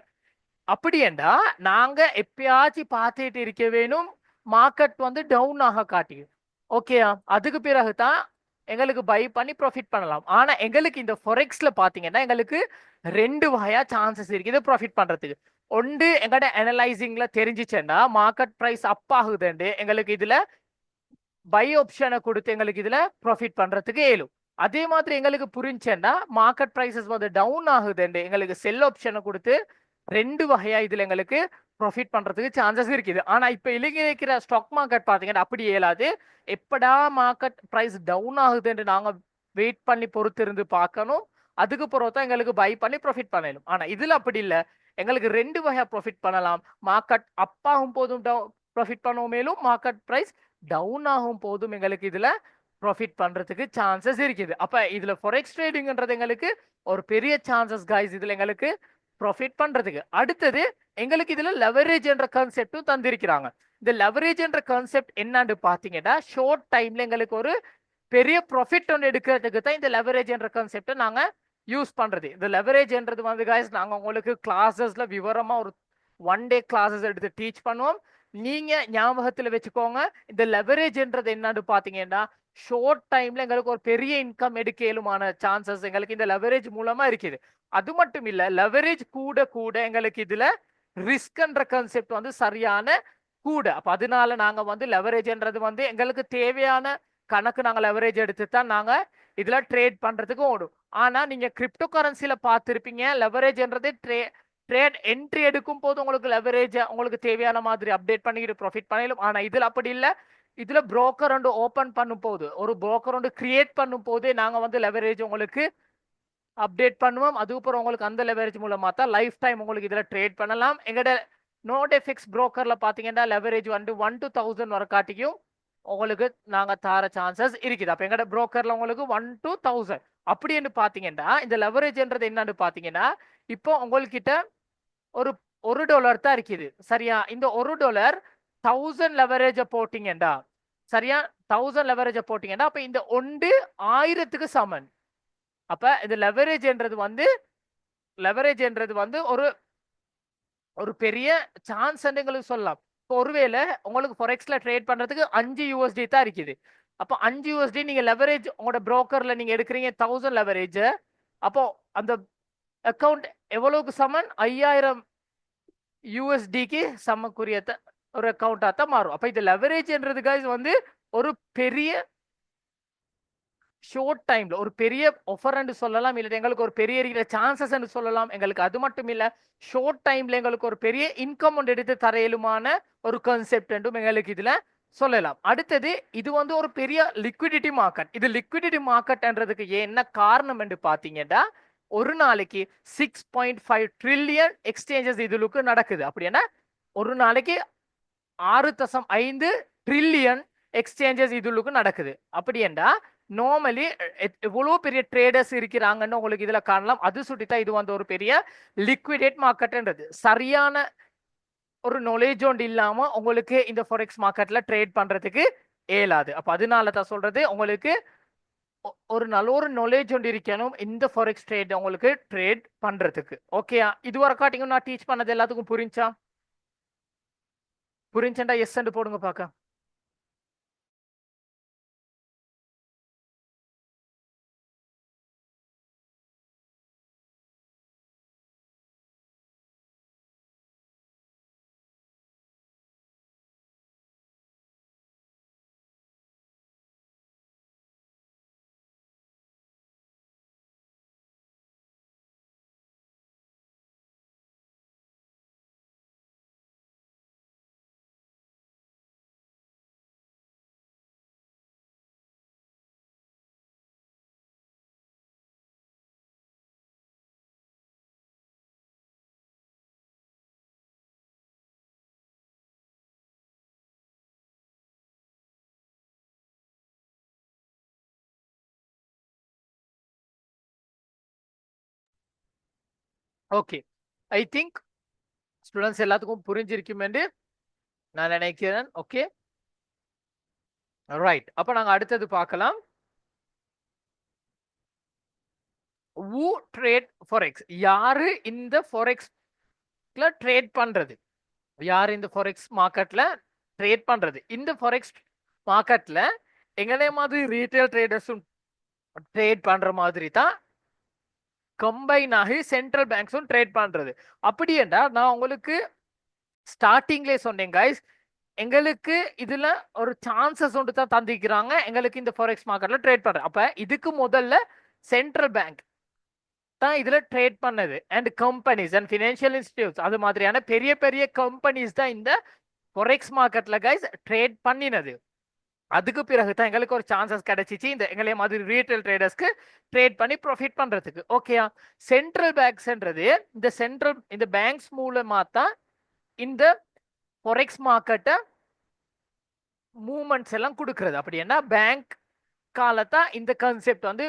அப்படி என்றா நாங்க எப்பயாச்சும் பார்த்துட்டு இருக்க வேணும் மார்க்கெட் வந்து டவுன் ஆக காட்டி ஓகேயா, அதுக்கு பிறகு தான் எங்களுக்கு பை பண்ணி ப்ராஃபிட் பண்ணலாம். ஆனா எங்களுக்கு இந்த ஃபொரெக்ஸ்ல பாத்தீங்கன்னா எங்களுக்கு 2 வகையா சான்சஸ் இருக்குது ப்ராஃபிட் பண்றதுக்கு. ஒன்று எங்கட அனலைசிங்ல தெரிஞ்சிச்சேன்னா மார்க்கெட் பிரைஸ் அப் ஆகுதுண்டு எங்களுக்கு இதுல பை ஆப்ஷனை கொடுத்து எங்களுக்கு இதுல ப்ராஃபிட் பண்றதுக்கு ஏலும். அதே மாதிரி எங்களுக்கு புரிஞ்சேன்னா மார்க்கெட் பிரைசஸ் வந்து டவுன் ஆகுதுண்டு எங்களுக்கு செல் ஆப்ஷனை கொடுத்து 2 வகையா இதுல எங்களுக்கு ப்ராஃபிட் பண்றதுக்கு சான்சஸ் இருக்குது. ஆனா இப்ப இலங்கை இருக்கிற ஸ்டாக் மார்க்கெட் பாத்தீங்கன்னா அப்படி இயலாது. எப்படா மார்க்கெட் பிரைஸ் டவுன் ஆகுதுன்னு நாங்க வெயிட் பண்ணி பொறுத்து இருந்து பார்க்கணும். அதுக்கு பிறகு தான் எங்களுக்கு பை பண்ணி ப்ராஃபிட் பண்ணணும். ஆனா இதுல அப்படி இல்ல, எங்களுக்கு 2 வகையா ப்ராஃபிட் பண்ணலாம். மார்க்கெட் அப் ஆகும் போதும் ப்ராஃபிட் பண்ணுவோம், மேலும் மார்க்கெட் பிரைஸ் டவுன் ஆகும் போதும் எங்களுக்கு இதுல ப்ராஃபிட் பண்றதுக்கு சான்சஸ் இருக்குது. அப்ப இதுல ஃபாரெக்ஸ் ட்ரேடிங்ன்றது எங்களுக்கு ஒரு பெரிய சான்சஸ் கைஸ் இதுல எங்களுக்கு ப்ராஃபிட் பண்றதுக்கு. அடுத்தது எங்களுக்கு இதுல லெவரேஜ் என்ற கான்செப்டும் தந்திருக்கிறாங்க. இந்த லெவரேஜ் என்ற கான்செப்ட் என்னன்னு பாத்தீங்கன்னா, ஷார்ட் டைம்ல எங்களுக்கு ஒரு பெரிய ப்ராஃபிட் ஒன்று எடுக்கிறதுக்கு தான் இந்த லெவரேஜ் என்ற கான்செப்டை நாங்க யூஸ் பண்றது. இந்த லெவரேஜ் என்றது வந்து கைஸ் நாங்க உங்களுக்கு கிளாஸஸ்ல விவரமா ஒரு 1 டே கிளாஸஸ் எடுத்து டீச் பண்ணுவோம். நீங்க ஞாபகத்துல வச்சுக்கோங்க, இந்த லெவரேஜ் என்றது என்னன்னு பாத்தீங்கன்னா ஷார்ட் டைம்ல எங்களுக்கு ஒரு பெரிய இன்கம் எடுக்க இயலுமான சான்சஸ் எங்களுக்கு இந்த லெவரேஜ் மூலமா இருக்குது. அது மட்டும் இல்ல, லெவரேஜ் கூட கூட எங்களுக்கு இதுல ரிஸ்க் என்ற கான்செப்ட் வந்து சரியான கூட. அப்ப அதனால நாங்க வந்து லெவரேஜ்ன்றது வந்து எங்களுக்கு தேவையான கணக்கு நாங்க லெவரேஜ் எடுத்து தான் நாங்க இதுல ட்ரேட் பண்றதுக்கு ஓடும். ஆனா நீங்க கிரிப்டோ கரன்சில பார்த்திருப்பீங்க, லெவரேஜ்ன்றது ட்ரேட் என்ட்ரி எடுக்கும் போது உங்களுக்கு லெவரேஜ் உங்களுக்கு தேவையான மாதிரி அப்டேட் பண்ணிக்கிட்டு ப்ராஃபிட் பண்ணிடும். ஆனா இதுல அப்படி இல்ல, இதுல புரோக்கர் ஒன்று ஓபன் பண்ணும் போது ஒரு புரோக்கர் ஒன்று கிரியேட் பண்ணும் போதே நாங்க வந்து லெவரேஜ் உங்களுக்கு அப்டேட் பண்ணுவோம். அதுக்கப்புறம் உங்களுக்கு அந்த லெவரேஜ் மூலமா தான் லைஃப் டைம் உங்களுக்கு இதுல ட்ரேட் பண்ணலாம். எங்கட நோடெஃபிக்ஸ் புரோக்கர்ல பாத்தீங்கன்னா லெவரேஜ் வந்து 1 to 1000 வர காட்டிக்கும் உங்களுக்கு நாங்க தார சான்சஸ் இருக்குது. அப்ப எங்கட புரோக்கர்ல உங்களுக்கு 1 to 1000 அப்படின்னு பாத்தீங்கன்னா இந்த லெவரேஜ்ன்றது என்னன்னு பாத்தீங்கன்னா, இப்போ உங்ககிட்ட ஒரு $1 தான் இருக்குது சரியா, இந்த $1 1000 லெவரேஜ் போட்டீங்கடா சரியா, 1000 லெவரேஜ் போட்டீங்கன்னா அப்ப இந்த 1 1000க்கு சமன். அப்ப இந்த லெவரேஜ் என்றது வந்து ஒரு ஒரு பெரிய சான்ஸ் எங்களுக்கு சொல்லலாம். இப்போ ஒருவேளை உங்களுக்கு ஃபாரெக்ஸ்ல ட்ரேட் பண்றதுக்கு 5 USD தான் இருக்குது. அப்போ 5 USD நீங்க லெவரேஜ் உங்களோட புரோக்கர்ல நீங்க எடுக்கிறீங்க 1000 லெவரேஜ். அப்போ அந்த அக்கவுண்ட் எவ்வளவுக்கு சமன், 5000 USDக்கு சமக்குரிய ஒரு அக்கவுண்டா தான் மாறும். அப்ப இது லெவரேஜ்ன்றது கைஸ் வந்து ஒரு பெரிய ஷார்ட் டைம்ல ஒரு பெரிய ஆஃபர் என்று சொல்லலாம், இல்லை எங்களுக்கு ஒரு பெரிய இருக்கிற சான்சஸ் என்று சொல்லலாம். எங்களுக்கு அது மட்டும் இல்ல, ஷார்ட் டைம்ல எங்களுக்கு ஒரு பெரிய இன்கம் ஒன்று எடுத்து தரையிலுமான ஒரு கான்செப்ட் என்றும் எங்களுக்கு இதுல சொல்லலாம். அடுத்தது இது வந்து ஒரு பெரிய லிக்விடிட்டி மார்க்கெட். இது லிக்விடிட்டி மார்க்கெட்ன்றதுக்கு என்ன காரணம் என்று பாத்தீங்கன்னா, ஒரு நாளைக்கு 6.5 ட்ரில்லியன் எக்ஸ்சேஞ்சஸ் இதுலுக்கு நடக்குது. அப்படின்னா ஒரு நாளைக்கு 6.5 ட்ரில்லியன் எக்ஸ்சேஞ்சஸ் இதுலுக்கு நடக்குது. அப்படி என்றா நார்மலி எவ்வளவு பெரிய ட்ரேடர்ஸ் இருக்கிறாங்கன்னு உங்களுக்கு இதுல காணலாம். அது சுட்டித்தான் இது வந்து ஒரு பெரிய லிக்விடேட் மார்க்கெட்ன்றது. சரியான ஒரு நாலேஜ் ஒன்று இல்லாம உங்களுக்கு இந்த ஃபாரெக்ஸ் மார்க்கெட்ல ட்ரேட் பண்றதுக்கு இயலாது. அப்ப அதனால தான் சொல்றது உங்களுக்கு ஒரு நல்ல ஒரு நாலேஜ் ஒன்று இருக்கணும் இந்த ஃபாரெக்ஸ் ட்ரேட் உங்களுக்கு ட்ரேட் பண்றதுக்கு. ஓகே, இதுவரை காட்டிங்க நான் டீச் பண்ணது எல்லாத்துக்கும் புரிஞ்சா? புரிஞ்சா எஸ் போடுங்க பார்க்க. ஓகே, ஐ திங்க் ஸ்டூடெண்ட்ஸ் எல்லாத்துக்கும் புரிஞ்சிருக்கும் என்று நான் நினைக்கிறேன். ஓகே ரைட், அப்ப நாங்க அடுத்தது பார்க்கலாம். who trade forex, யாரு இந்த forex-ல ட்ரேட் பண்றது, யாரு இந்த forex மார்க்கெட்ல ட்ரேட் பண்றது? இந்த forex மார்க்கெட்ல எங்களே மாதிரி ரீட்டைல் ட்ரேடர்ஸும் ட்ரேட் பண்ற மாதிரி தான் கம்பைன் ஆகி சென்ட்ரல் பேங்க்ஸும் ட்ரேட் பண்றது. அப்படி என்றா நான் உங்களுக்கு ஸ்டார்டிங்லேயே சொன்னேன் கைஸ், எங்களுக்கு இதுல ஒரு சான்சஸ் ஒன்று தான் தந்திக்கிறாங்க எங்களுக்கு இந்த forex மார்க்கெட்ல ட்ரேட் பண்ற. அப்ப இதுக்கு முதல்ல சென்ட்ரல் பேங்க் தான் இதுல ட்ரேட் பண்ணது and companies and financial institutes, அது மாதிரியான பெரிய பெரிய கம்பெனிஸ் தான் இந்த forex மார்க்கெட்ல கைஸ் ட்ரேட் பண்ணினது. அதுக்கு பிறகு தான் எங்களுக்கு ஒரு சான்சஸ் கிடைச்சிச்சு இந்த எங்களே மாதிரி ரீட்டைல் ட்ரேடர்ஸ்க்கு ட்ரேட் பண்ணி ப்ராஃபிட் பண்றதுக்கு. ஓகேயா, சென்ட்ரல் பேங்க்ஸ்ன்றது இந்த பேங்க்ஸ் மூலமா தான் இந்த forex மார்க்கெட்டை மூவ்மெண்ட்ஸ் எல்லாம் கொடுக்கறது. அப்படி என்ன பேங்க் காலத்தான் இந்த கான்செப்ட் வந்து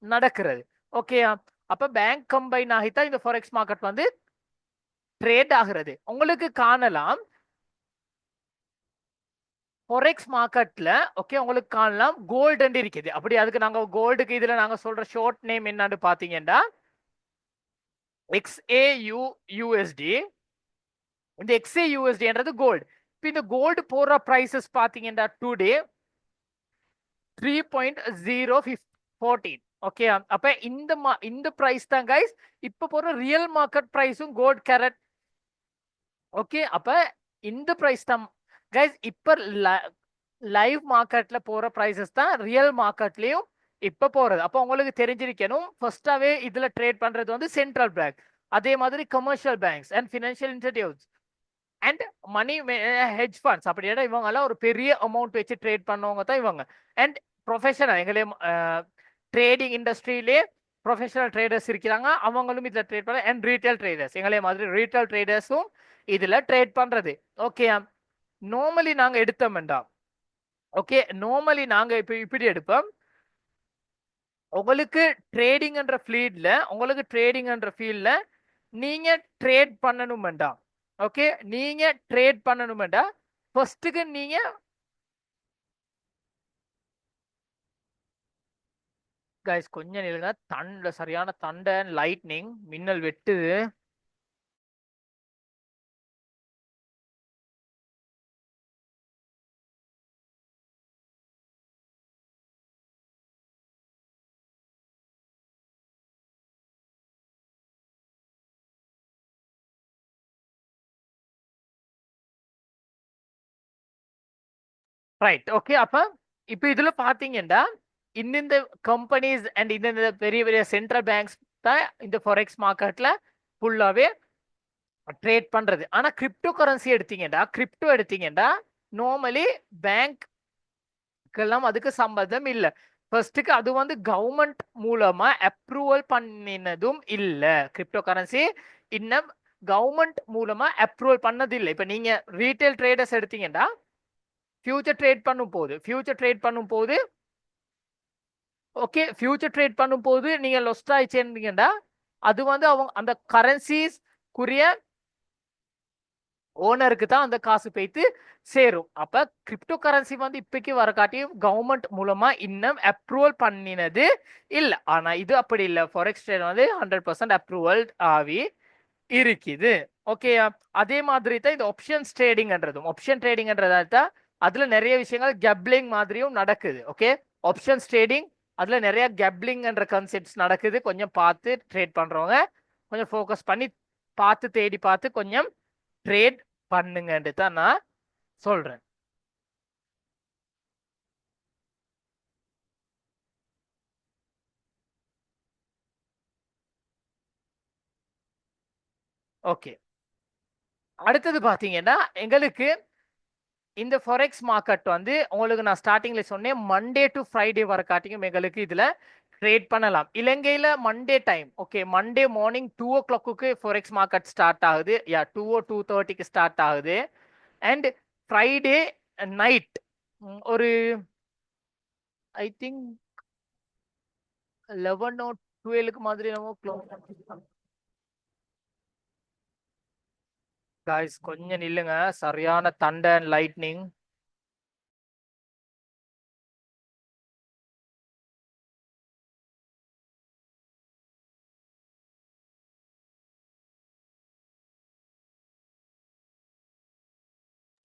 நடக்கிறது. ஓகேயா, அப்ப பேங்க் கம்பைன் ஆகித்தான் இந்த forex மார்க்கெட் வந்து ட்ரேட் ஆகிறது. உங்களுக்கு காணலாம் forex மார்க்கெட்ல ஓகே உங்களுக்கு காணலாம் கோல்டு இருக்குது. அப்படி அதுக்கு நாங்க கோல்டுக்கு இதுல நாங்க சொல்ற ஷார்ட் நேம் என்னன்னு பாத்தீங்கன்னா XAUUSD. இந்த XAUSDன்றது கோல்டு. இப்போ இந்த கோல்டு போற பிரைசஸ் பாத்தீங்கன்னா டுடே 3.014. ஓகே, அப்ப இந்த பிரைஸ் தான் கைஸ் இப்ப போற ரியல் மார்க்கெட் பிரைஸும் கோல்ட் கேரட். ஓகே, அப்ப இந்த பிரைஸ் தான் கைஸ் இப்ப லைவ் மார்க்கெட்ல போற பிரைசஸ் தான் ரியல் மார்க்கெட்லயும் இப்ப போறது. அப்ப உங்களுக்கு தெரிஞ்சிருக்கணும் ஃபர்ஸ்டாவே இதுல ட்ரேட் பண்றது வந்து சென்ட்ரல் பேங்க், அதே மாதிரி commercial banks and financial institutes and money hedge funds. அப்படின்னா இவங்க எல்லாம் ஒரு பெரிய அமௌண்ட் வச்சு ட்ரேட் பண்ணவங்க தான் இவங்க. அண்ட் ப்ரொஃபஷனல் எங்களே ட்ரேடிங் இண்டஸ்ட்ரியிலே ப்ரொஃபஷனல் ட்ரேடர்ஸ் இருக்கிறாங்க, அவங்களும் இதுல ட்ரேட் பண்ண. அண்ட் ரீட்டைல் ட்ரேடர்ஸ் எங்களே மாதிரி ரீட்டைல் ட்ரேடர்ஸும் இதுல ட்ரேட் பண்றது. ஓகே, நார்மலி நாங்க எடுத்தோம்டா ஓகே, நார்மலி நாங்க இப்ப இப்படி எடுப்போம். உங்களுக்கு ட்ரேடிங்ன்ற ஃபீல்ட்ல நீங்க ட்ரேட் பண்ணணும்டா. ஓகே, நீங்க ட்ரேட் பண்ணணும்டா ஃபர்ஸ்ட்டுக்கு நீங்க கைஸ் கொஞ்சம் நில்லுங்க. சரியான தண்டை லைட்னிங் மின்னல் வெட்டுது. ரைட், ஓகே, அப்ப இப்ப இதுல பாத்தீங்கன்னா இந்த கம்பெனிஸ் அண்ட் இந்த பெரிய பெரிய சென்ட்ரல் பேங்க்ஸ் தான் இந்த forex மார்க்கெட்ல ஃபுல்லாவே ட்ரேட் பண்றது. ஆனா கிரிப்டோ கரன்சி எடுத்தீங்கன்னா நார்மலி பேங்க்லாம் அதுக்கு சம்பந்தம் இல்ல. ஃபர்ஸ்ட்டுக்கு அது வந்து கவர்மெண்ட் மூலமா அப்ரூவல் பண்ணினதும் இல்ல. கிரிப்டோ கரன்சி இன்னும் கவர்மெண்ட் மூலமா அப்ரூவல் பண்ணது இல்லை. இப்ப நீங்க ரீட்டைல் ட்ரேடர்ஸ் எடுத்தீங்கன்னா ஃபியூச்சர் ட்ரேட் பண்ணும் போது ஓகே, ஃபியூச்சர் ட்ரேட் பண்ணும் போது நீங்க லொஸ்ட் ஆயிடுச்சுன்னா அது வந்து அவங்க அந்த கரன்சிஸ் குறிய ஓனருக்கு தான் அந்த காசு போய்த்து சேரும். அப்ப கிரிப்டோ கரன்சி வந்து இப்போக்கி வரக்காட்டியும் கவர்மெண்ட் மூலமா இன்னும் அப்ரூவல் பண்ணினது இல்ல. ஆனா இது அப்படி இல்ல. ஃபாரெக்ஸ் ட்ரேட் வந்து 100% அப்ரூவல் ஆகி இருக்குது. ஓகேயா? அதே மாதிரி தான் இந்த ஆப்ஷன்ஸ் ட்ரேடிங்ன்றதும். ஆப்ஷன் ட்ரேடிங்ன்றதா தான் அதுல நிறைய விஷயங்கள் கப்ளிங் மாதிரியும் நடக்குது. ஓகே, ஆப்ஷன்ஸ் ட்ரேடிங் அதுல நிறைய கப்ளிங் என்ற கான்செப்ட்ஸ் நடக்குது. கொஞ்சம் பார்த்து ட்ரேட் பண்றவங்க கொஞ்சம் ஃபோக்கஸ் பண்ணி பார்த்து தேடி பார்த்து கொஞ்சம் ட்ரேட் பண்ணுங்கன்னு தான் நான் சொல்றேன். ஓகே, அடுத்தது பாத்தீங்கன்னா எங்களுக்கு இந்த ஃபாரெக்ஸ் மார்க்கெட் வந்து உங்களுக்கு நான் ஸ்டார்டிங்ல சொன்னேன் மண்டே டு ஃப்ரைடே வர காட்டியும் எங்களுக்கு இதுல ட்ரேட் பண்ணலாம். இலங்கையில Monday time, okay, Monday morning 2 o'clock forex market start ஆகுது. யா 2 or 2:30 ஸ்டார்ட் ஆகுது. அண்ட் ஃப்ரைடே நைட் ஒரு ஐ திங்க் 11 or 12 மாதிரி நம்ம க்ளோஸ். காய்ஸ் கொஞ்சம் நில்லுங்க, சரியான தண்டர் அண்ட் லைட்னிங்.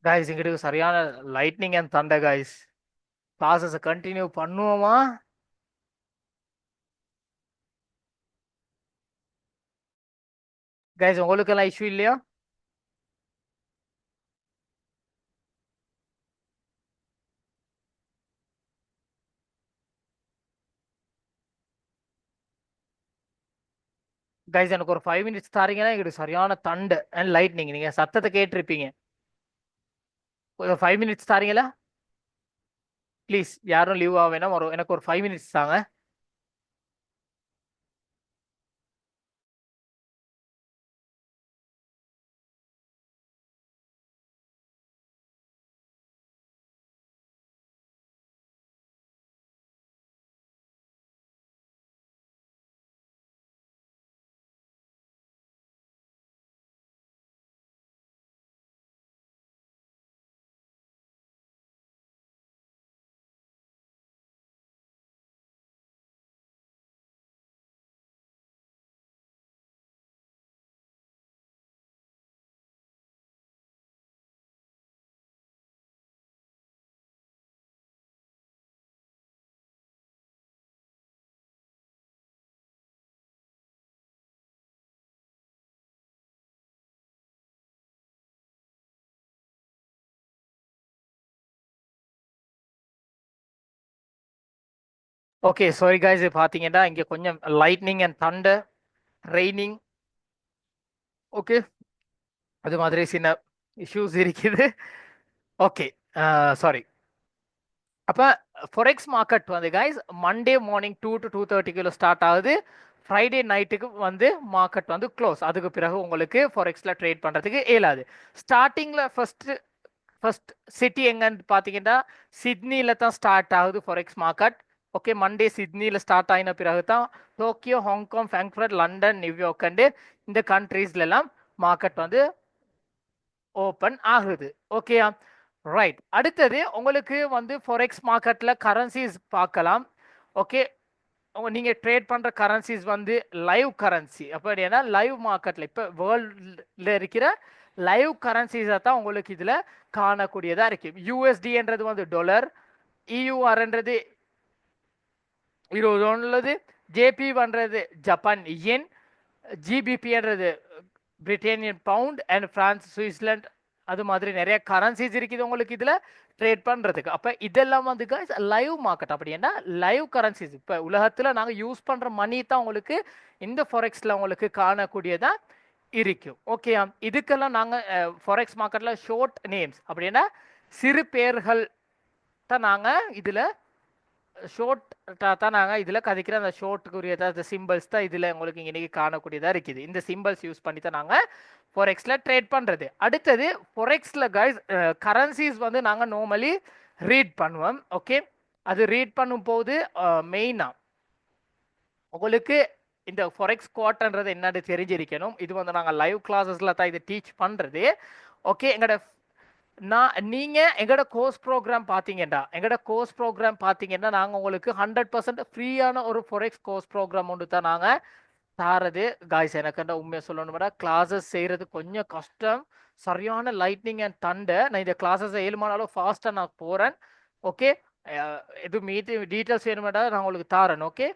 காய்ஸ் இங்கிட்டு சரியான lightning and Thunder guys. Classes continue பண்ணுவோமா? கைஸ் உங்களுக்கெல்லாம் இஷ்யூ இல்லையா? கைஸ் எனக்கு ஒரு 5 minutes தாரீங்கன்னா எங்களுக்கு சரியான தண்டு அண்ட் லைட்னிங். நீங்க சத்தத்தை கேட்டிருப்பீங்க. ஒரு 5 minutes தாரீங்களா? ப்ளீஸ் யாரும் லீவ் ஆக வேணாம். எனக்கு ஒரு 5 minutes தாங்க. ஓகே, சாரி கைஸ், பாத்தீங்கன்னா இங்க கொஞ்சம் lightning and Thunder raining. Okay, அது மாதிரி சின்ன இஷ்யூஸ் இருக்குது. Okay, sorry. அப்ப ஃபொரெக்ஸ் மார்க்கெட் வந்து guys Monday morning 2 to 2:30 start ஆகுது. ஃப்ரைடே நைட்டுக்கு வந்து மார்க்கெட் வந்து க்ளோஸ். அதுக்கு பிறகு உங்களுக்கு ஃபொரெக்ஸ்ல ட்ரேட் பண்றதுக்கு இயலாது. ஸ்டார்டிங்ல ஃபர்ஸ்ட் சிட்டி எங்கன்னு பார்த்தீங்கன்னா சிட்னியில தான் ஸ்டார்ட் ஆகுது ஃபொரெக்ஸ் மார்க்கெட். ஓகே, மண்டே சிட்னியில் ஸ்டார்ட் ஆகின பிறகு தான் Tokyo, Hong Kong, Frankfurt, London, New York and இந்த கண்ட்ரீஸ்ல எல்லாம் மார்க்கெட் வந்து ஓப்பன் ஆகுது. ஓகேயா? ரைட். அடுத்தது உங்களுக்கு வந்து ஃபொரெக்ஸ் மார்க்கெட்ல கரன்சிஸ் பார்க்கலாம். ஓகே, நீங்க ட்ரேட் பண்ற கரன்சிஸ் வந்து லைவ் கரன்சி. அப்படின்னா லைவ் மார்க்கெட்ல இப்ப வேர்ல்ட்ல இருக்கிற லைவ் கரன்சிஸை தான் உங்களுக்கு இதுல காணக்கூடியதா இருக்கு. யூஎஸ்டின்றது வந்து டாலர், இயூஆர்ன்றது உள்ளது, ஜேபி பண்றது ஜப்பான் yen, ஜிபிபின்றது பிரிட்டேனியன் பவுண்ட் அண்ட் பிரான்ஸ், சுவிட்சர்லாந்து, அது மாதிரி நிறைய கரன்சிஸ் இருக்குது உங்களுக்கு இதுல ட்ரேட் பண்றதுக்கு. அப்ப இதெல்லாம் வந்து லைவ் மார்க்கெட். அப்படின்னா லைவ் கரன்சிஸ் இப்ப உலகத்துல நாங்க யூஸ் பண்ற மணி தான் உங்களுக்கு இந்த ஃபாரெக்ஸ்ல உங்களுக்கு காணக்கூடியதா இருக்கும். ஓகே, இதுக்கெல்லாம் நாங்க ஃபாரெக்ஸ் மார்க்கெட்ல ஷார்ட் நேம்ஸ் அப்படின்னா சிறு பெயர்கள் தான் நாங்க இதுல ஷோர்ட் தான் நாங்கள் இதில் கதைக்கிற அந்த ஷோர்ட்டுக்குரியதாக அந்த சிம்பிள்ஸ் தான் இதில் உங்களுக்கு இன்னைக்கு காணக்கூடியதாக இருக்குது. இந்த சிம்பிள்ஸ் யூஸ் பண்ணி தான் நாங்கள் ஃபொரெக்ஸில் ட்ரேட் பண்ணுறது. அடுத்தது ஃபொரெக்ஸில் கைஸ் கரன்சிஸ் வந்து நாங்கள் நார்மலி ரீட் பண்ணுவோம். ஓகே, அது ரீட் பண்ணும்போது மெயினாக உங்களுக்கு இந்த ஃபொரெக்ஸ் குவார்ட்டர்ன்றது என்னன்னு தெரிஞ்சிருக்கணும். இது வந்து நாங்கள் லைவ் கிளாஸஸில் தான் இது டீச் பண்ணுறது. ஓகே நீங்க எங்கட கோர்ஸ் ப்ரோக்ராம் பார்த்தீங்கன்னா நாங்க உங்களுக்கு 100% ஃப்ரீயான ஒரு ஃபொரெக்ஸ் கோர்ஸ் ப்ரோக்ராம் ஒன்று தான் நாங்க தாரது. காய்ஸ் எனக்கு உண்மையை சொல்லணும்னா கிளாஸஸ் செய்யறது கொஞ்சம் கஷ்டம், சரியான லைட்னிங் அண்ட் தண்டர். நான் இந்த கிளாஸஸ் 7 மணி நேரம் ஃபாஸ்டா நான் போறேன். ஓகே, இது மீதி டீட்டெயில்ஸ் வேணுமெண்டா நான் உங்களுக்கு தாரேன். Okay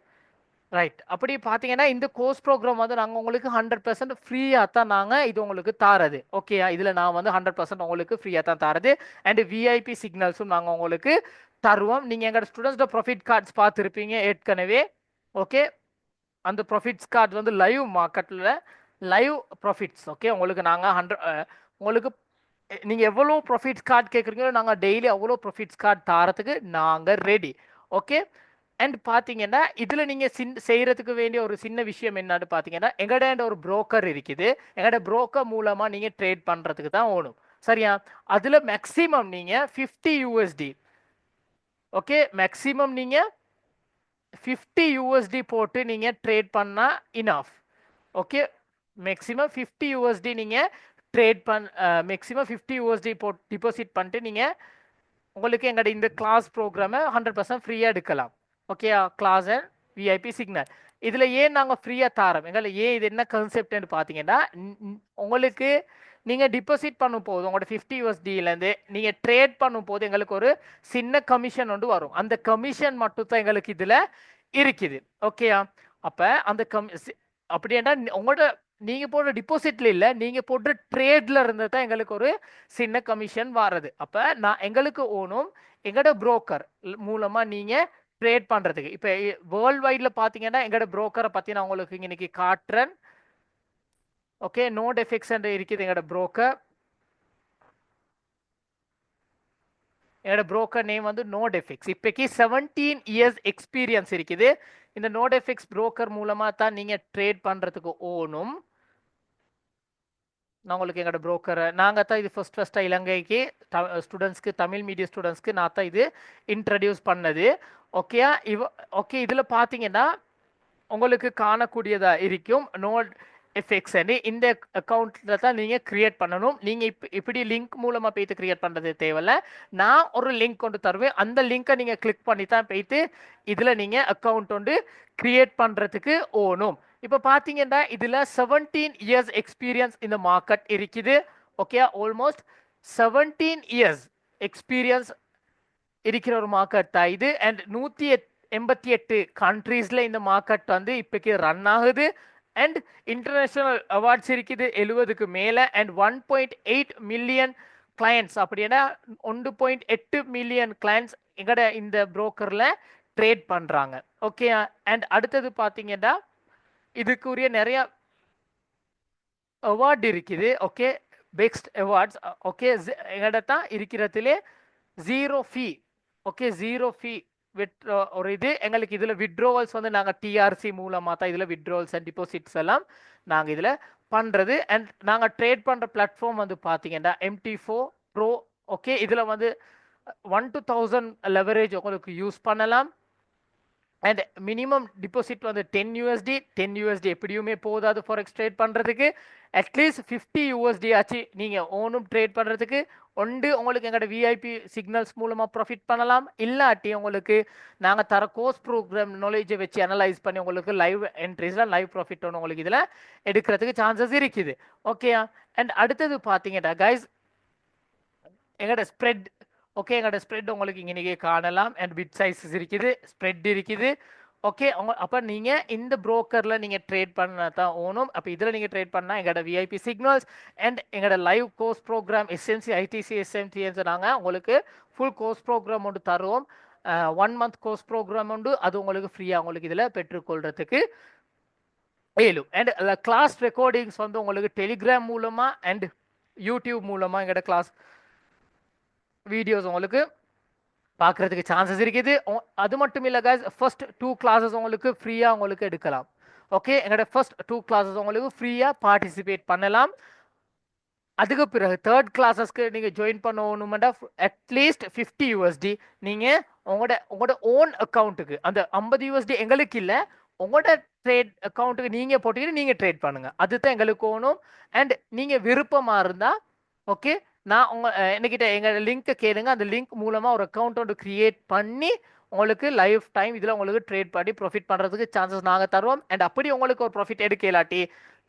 right. அப்படி பார்த்தீங்கன்னா இந்த கோர்ஸ் ப்ரோக்ராம் வந்து நாங்கள் உங்களுக்கு 100% ஃப்ரீயாக தான் நாங்கள் இது உங்களுக்கு தாரது. ஓகேயா, இதில் நான் வந்து 100% உங்களுக்கு ஃப்ரீயாக தான் தாரது. அண்ட் விஐபி சிக்னல்ஸும் நாங்கள் உங்களுக்கு தருவோம். நீங்கள் எங்களோட ஸ்டூடெண்ட்ஸோட ப்ராஃபிட் கார்ட்ஸ் பார்த்துருப்பீங்க ஏற்கனவே. ஓகே, அந்த ப்ராஃபிட்ஸ் கார்டு வந்து லைவ் மார்க்கெட்டில் லைவ் ப்ராஃபிட்ஸ். ஓகே, உங்களுக்கு நாங்கள் உங்களுக்கு நீங்கள் எவ்வளோ ப்ராஃபிட்ஸ் கார்டு கேட்குறீங்களோ நாங்கள் டெய்லி அவ்வளோ ப்ராஃபிட்ஸ் கார்டு தாரத்துக்கு நாங்கள் ரெடி. ஓகே, அண்ட் பார்த்தீங்கன்னா இதில் நீங்கள் செய்கிறதுக்கு வேண்டிய ஒரு சின்ன விஷயம் என்னன்னு பார்த்தீங்கன்னா எங்கள்ட ஒரு புரோக்கர் இருக்குது. எங்களோட புரோக்கர் மூலமாக நீங்கள் ட்ரேட் பண்ணுறதுக்கு தான் ஓணும். சரியா, அதில் மேக்ஸிமம் நீங்கள் 50 USD. ஓகே, மேக்ஸிமம் நீங்கள் 50 USD போட்டு நீங்கள் ட்ரேட் பண்ணால் இனஃப். ஓகே, மேக்ஸிமம் 50 USD நீங்கள் ட்ரேட் மேக்ஸிமம் 50 USD போட்டு டிபாசிட் பண்ணிட்டு நீங்கள் உங்களுக்கு எங்களோட இந்த கிளாஸ் ப்ரோக்ராமை 100% ஃப்ரீயாக எடுக்கலாம். Okay, class and VIP signal இதில் ஏன் நாங்கள் ஃப்ரீயாக தாரோம், எங்களை ஏன் இது என்ன கான்செப்ட்னு பார்த்தீங்கன்னா உங்களுக்கு நீங்கள் டிபாசிட் பண்ணும் போது உங்களோட 50 USDலேருந்து நீங்கள் ட்ரேட் பண்ணும் போது எங்களுக்கு ஒரு சின்ன கமிஷன் ஒன்று வரும். அந்த கமிஷன் மட்டும் தான் எங்களுக்கு இதில் இருக்குது. ஓகேயா, அப்போ அந்த அப்படின்னா உங்களோட நீங்கள் போடுற டிபாசிட்ல இல்லை, நீங்கள் போடுற ட்ரேட்ல இருந்து தான் எங்களுக்கு ஒரு சின்ன கமிஷன் வர்றது. அப்போ எங்களுக்கு ஓனும் எங்களோட புரோக்கர் மூலமாக நீங்கள் ட்ரேட் பண்ணுறதுக்கு. இப்போ வேர்ல்டு வைடில் பார்த்தீங்கன்னா எங்களோட புரோக்கரை பற்றி நான் உங்களுக்கு இன்னைக்கு காட்டுறேன். ஓகே, நோட் எஃபெக்ட்ஸ் இருக்குது எங்களோட புரோக்கர். என்னோட புரோக்கர் நேம் வந்து நோட் எஃபெக்ட்ஸ். இப்போக்கி 17 இயர்ஸ் எக்ஸ்பீரியன்ஸ் இருக்குது. இந்த நோட் எஃபெக்ட்ஸ் புரோக்கர் மூலமாக தான் நீங்கள் ட்ரேட் பண்ணுறதுக்கு ஓனும். நான் உங்களுக்கு எங்களோட புரோக்கரை நாங்கள் தான் இது ஃபஸ்ட்டாக இலங்கைக்கு ஸ்டூடெண்ட்ஸ்க்கு, தமிழ் மீடியம் ஸ்டூடெண்ட்ஸ்க்கு நான் தான் இது இன்ட்ரடியூஸ் பண்ணது. ஓகேயா, ஓகே, இதில் பார்த்தீங்கன்னா உங்களுக்கு காணக்கூடியதாக இருக்கும் நோட் எஃபெக்ட்ஸ். இந்த அக்கௌண்ட்டில் தான் நீங்கள் க்ரியேட் பண்ணணும். நீங்கள் இப்படி லிங்க் மூலமாக போய்த்து க்ரியேட் பண்ணுறது தேவையில்ல. நான் ஒரு லிங்க் கொண்டு தருவேன், அந்த லிங்க்கை நீங்கள் கிளிக் பண்ணி தான் போய்த்து இதில் நீங்கள் அக்கௌண்ட் வந்து க்ரியேட் பண்ணுறதுக்கு ஓணும். இப்போ பார்த்தீங்கன்னா இதில் 17 இயர்ஸ் எக்ஸ்பீரியன்ஸ் இந்த மார்க்கெட் இருக்குது. ஓகே, ஆல்மோஸ்ட் 17 இயர்ஸ் எக்ஸ்பீரியன்ஸ் இருக்கிற ஒரு மார்க்கெட் தான் இது. அண்ட் 188 கண்ட்ரீஸில் இந்த மார்க்கெட் வந்து இப்போக்கி ரன் ஆகுது. அண்ட் இன்டர்நேஷ்னல் அவார்ட்ஸ் இருக்குது 70க்கு மேலே. அண்ட் 1.8 மில்லியன் கிளையண்ட்ஸ், அப்படின்னா 1.8 மில்லியன் கிளையண்ட்ஸ் எங்கட இந்த புரோக்கரில் ட்ரேட் பண்ணுறாங்க. ஓகே, அண்ட் அடுத்தது பார்த்தீங்கன்னா இதுக்குரிய நிறைய அவார்டு இருக்குது. Okay, best awards. ஓகே, எங்கள்ட தான் இருக்கிறதுலே 0 ஃபீ. ஓகே, 0 ஃபீ ஒரு இது எங்களுக்கு. இதில் விட்ரோவல்ஸ் வந்து நாங்கள் டிஆர்சி மூலமாக தான் இதில் விட்ரோவல்ஸ் அண்ட் டிபாசிட்ஸ் எல்லாம் நாங்கள் இதில் பண்ணுறது. அண்ட் நாங்கள் ட்ரேட் பண்ணுற பிளாட்ஃபார்ம் வந்து பார்த்தீங்கன்னா MT4 Pro. ஓகே, இதில் வந்து 1 to 1000 லெவரேஜ் உங்களுக்கு யூஸ் பண்ணலாம். அண்ட் மினிமம் டிபாசிட் வந்து 10 USD எப்படியுமே போதாது ஃபாரெக்ஸ் ட்ரேட் பண்ணுறதுக்கு. அட்லீஸ்ட் 50 USD ஆச்சு நீங்கள் ஓனும் ட்ரேட் பண்ணுறதுக்கு ஒன்று. உங்களுக்கு எங்களோட விஐபி சிக்னல்ஸ் மூலமாக ப்ராஃபிட் பண்ணலாம். இல்லாட்டி உங்களுக்கு நாங்கள் தர கோர்ஸ் ப்ரோக்ராம் நாலேஜை வச்சு அனலைஸ் பண்ணி உங்களுக்கு லைவ் என்ட்ரிஸில் லைவ் ப்ராஃபிட் ஒன்று உங்களுக்கு இதில் எடுக்கிறதுக்கு சான்சஸ் இருக்குது. ஓகே, அண்ட் அடுத்தது பார்த்தீங்கன்னா கைஸ் எங்களோட ஸ்ப்ரெட். ஓகே, எங்களோட ஸ்ப்ரெட் உங்களுக்கு இங்கே காணலாம். அண்ட் பிட் சைஸஸ் இருக்குது, ஸ்ப்ரெட் இருக்குது. ஓகே, அப்போ நீங்கள் இந்த புரோக்கரில் நீங்கள் ட்ரேட் பண்ண தான் ஓனும். அப்போ இதில் நீங்கள் ட்ரேட் பண்ணால் எங்களோட விஐபி சிக்னல்ஸ் அண்ட் எங்களோட லைவ் கோர்ஸ் ப்ரோக்ராம் எஸ்என்சி ஐடிசி எஸ்எம்டிஎன்ஸ் நாங்கள் உங்களுக்கு ஃபுல் கோர்ஸ் ப்ரோக்ராம் ஒன்று தருவோம். 1 month கோர்ஸ் ப்ரோக்ராம் உண்டு, அது உங்களுக்கு ஃப்ரீயாக உங்களுக்கு இதில் பெற்றுக்கொள்றதுக்கு இயலும். அண்ட் கிளாஸ் ரெக்கார்டிங்ஸ் வந்து உங்களுக்கு டெலிகிராம் மூலமாக அண்ட் யூடியூப் மூலமாக எங்களோட கிளாஸ் வீடியோஸ் உங்களுக்கு பார்க்குறதுக்கு சான்சஸ் இருக்குது. அது மட்டும் இல்லை கைஸ், ஃபர்ஸ்ட் 2 classes உங்களுக்கு ஃப்ரீயாக உங்களுக்கு எடுக்கலாம். ஓகே, எங்களோட ஃபர்ஸ்ட் 2 classes உங்களுக்கு ஃப்ரீயாக பார்ட்டிசிபேட் பண்ணலாம். அதுக்கு பிறகு 3rd classes-க்கு நீங்கள் ஜாயின் பண்ணணுமெண்டா அட்லீஸ்ட் 50 USD நீங்கள் உங்களோட ஓன் அக்கௌண்ட்டுக்கு, அந்த 50 USD எங்களுக்கு இல்லை, உங்களோட ட்ரேட் அக்கௌண்ட்டுக்கு நீங்கள் போட்டுக்கிட்டு நீங்கள் ட்ரேட் பண்ணுங்கள். அதுதான் எங்களுக்கு ஓணும். அண்ட் நீங்கள் விருப்பமாக இருந்தால் ஓகே, நான் என்கிட்ட எங்கள் லிங்க்கை கேளுங்க. அந்த லிங்க் மூலமாக ஒரு அக்கௌண்ட் ஒன்று க்ரியேட் பண்ணி உங்களுக்கு லைஃப் டைம் இதில் உங்களுக்கு ட்ரேட் பண்ணி ப்ராஃபிட் பண்ணுறதுக்கு சான்சஸ் நாங்கள் தருவோம். அண்ட் அப்படி உங்களுக்கு ஒரு ப்ராஃபிட் எடுக்கலாட்டி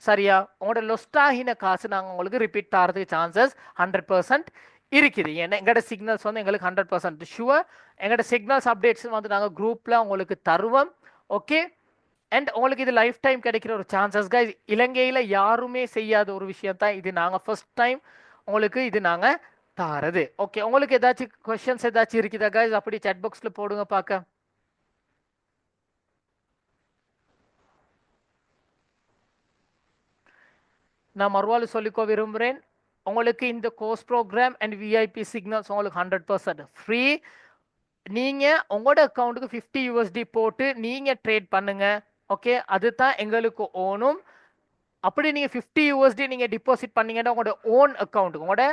சரியா உங்களோட லொஸ்ட் ஆகின காசு நாங்கள் உங்களுக்கு ரிப்பீட் தரதுக்கு சான்சஸ் 100% இருக்குது. ஏன்னா எங்களோட சிக்னல்ஸ் வந்து எங்களுக்கு 100% ஷுவர். எங்களோட சிக்னல்ஸ் அப்டேட்ஸ் வந்து நாங்கள் குரூப்பில் உங்களுக்கு தருவோம். ஓகே, அண்ட் உங்களுக்கு இது லைஃப் டைம் கிடைக்கிற ஒரு சான்சஸ் கைஸ். இலங்கையில் யாருமே செய்யாத ஒரு விஷயம் தான் இது. நாங்கள் ஃபர்ஸ்ட் டைம் உங்களுக்கு இது நாங்கள் தாரது. ஓகே, உங்களுக்கு ஏதாச்சும் கொஸ்டின்ஸ் ஏதாச்சும் இருக்குதா கைஸ்? அப்படி சாட் பாக்ஸில் போடுங்க பார்க்க. நான் மறுவாள் சொல்லிக்கோ விரும்புகிறேன், உங்களுக்கு இந்த course program and VIP signals உங்களுக்கு 100% ஃப்ரீ. நீங்கள் உங்களோட அக்கௌண்ட்டுக்கு 50 USD போட்டு நீங்கள் ட்ரேட் பண்ணுங்க. ஓகே, அதுதான் எங்களுக்கு ஓனும். அப்படி நீங்கள் 50 USD நீங்கள் டிபாசிட் பண்ணீங்கன்னா உங்களோட ஓன் அக்கௌண்ட்டுக்கு உங்களோட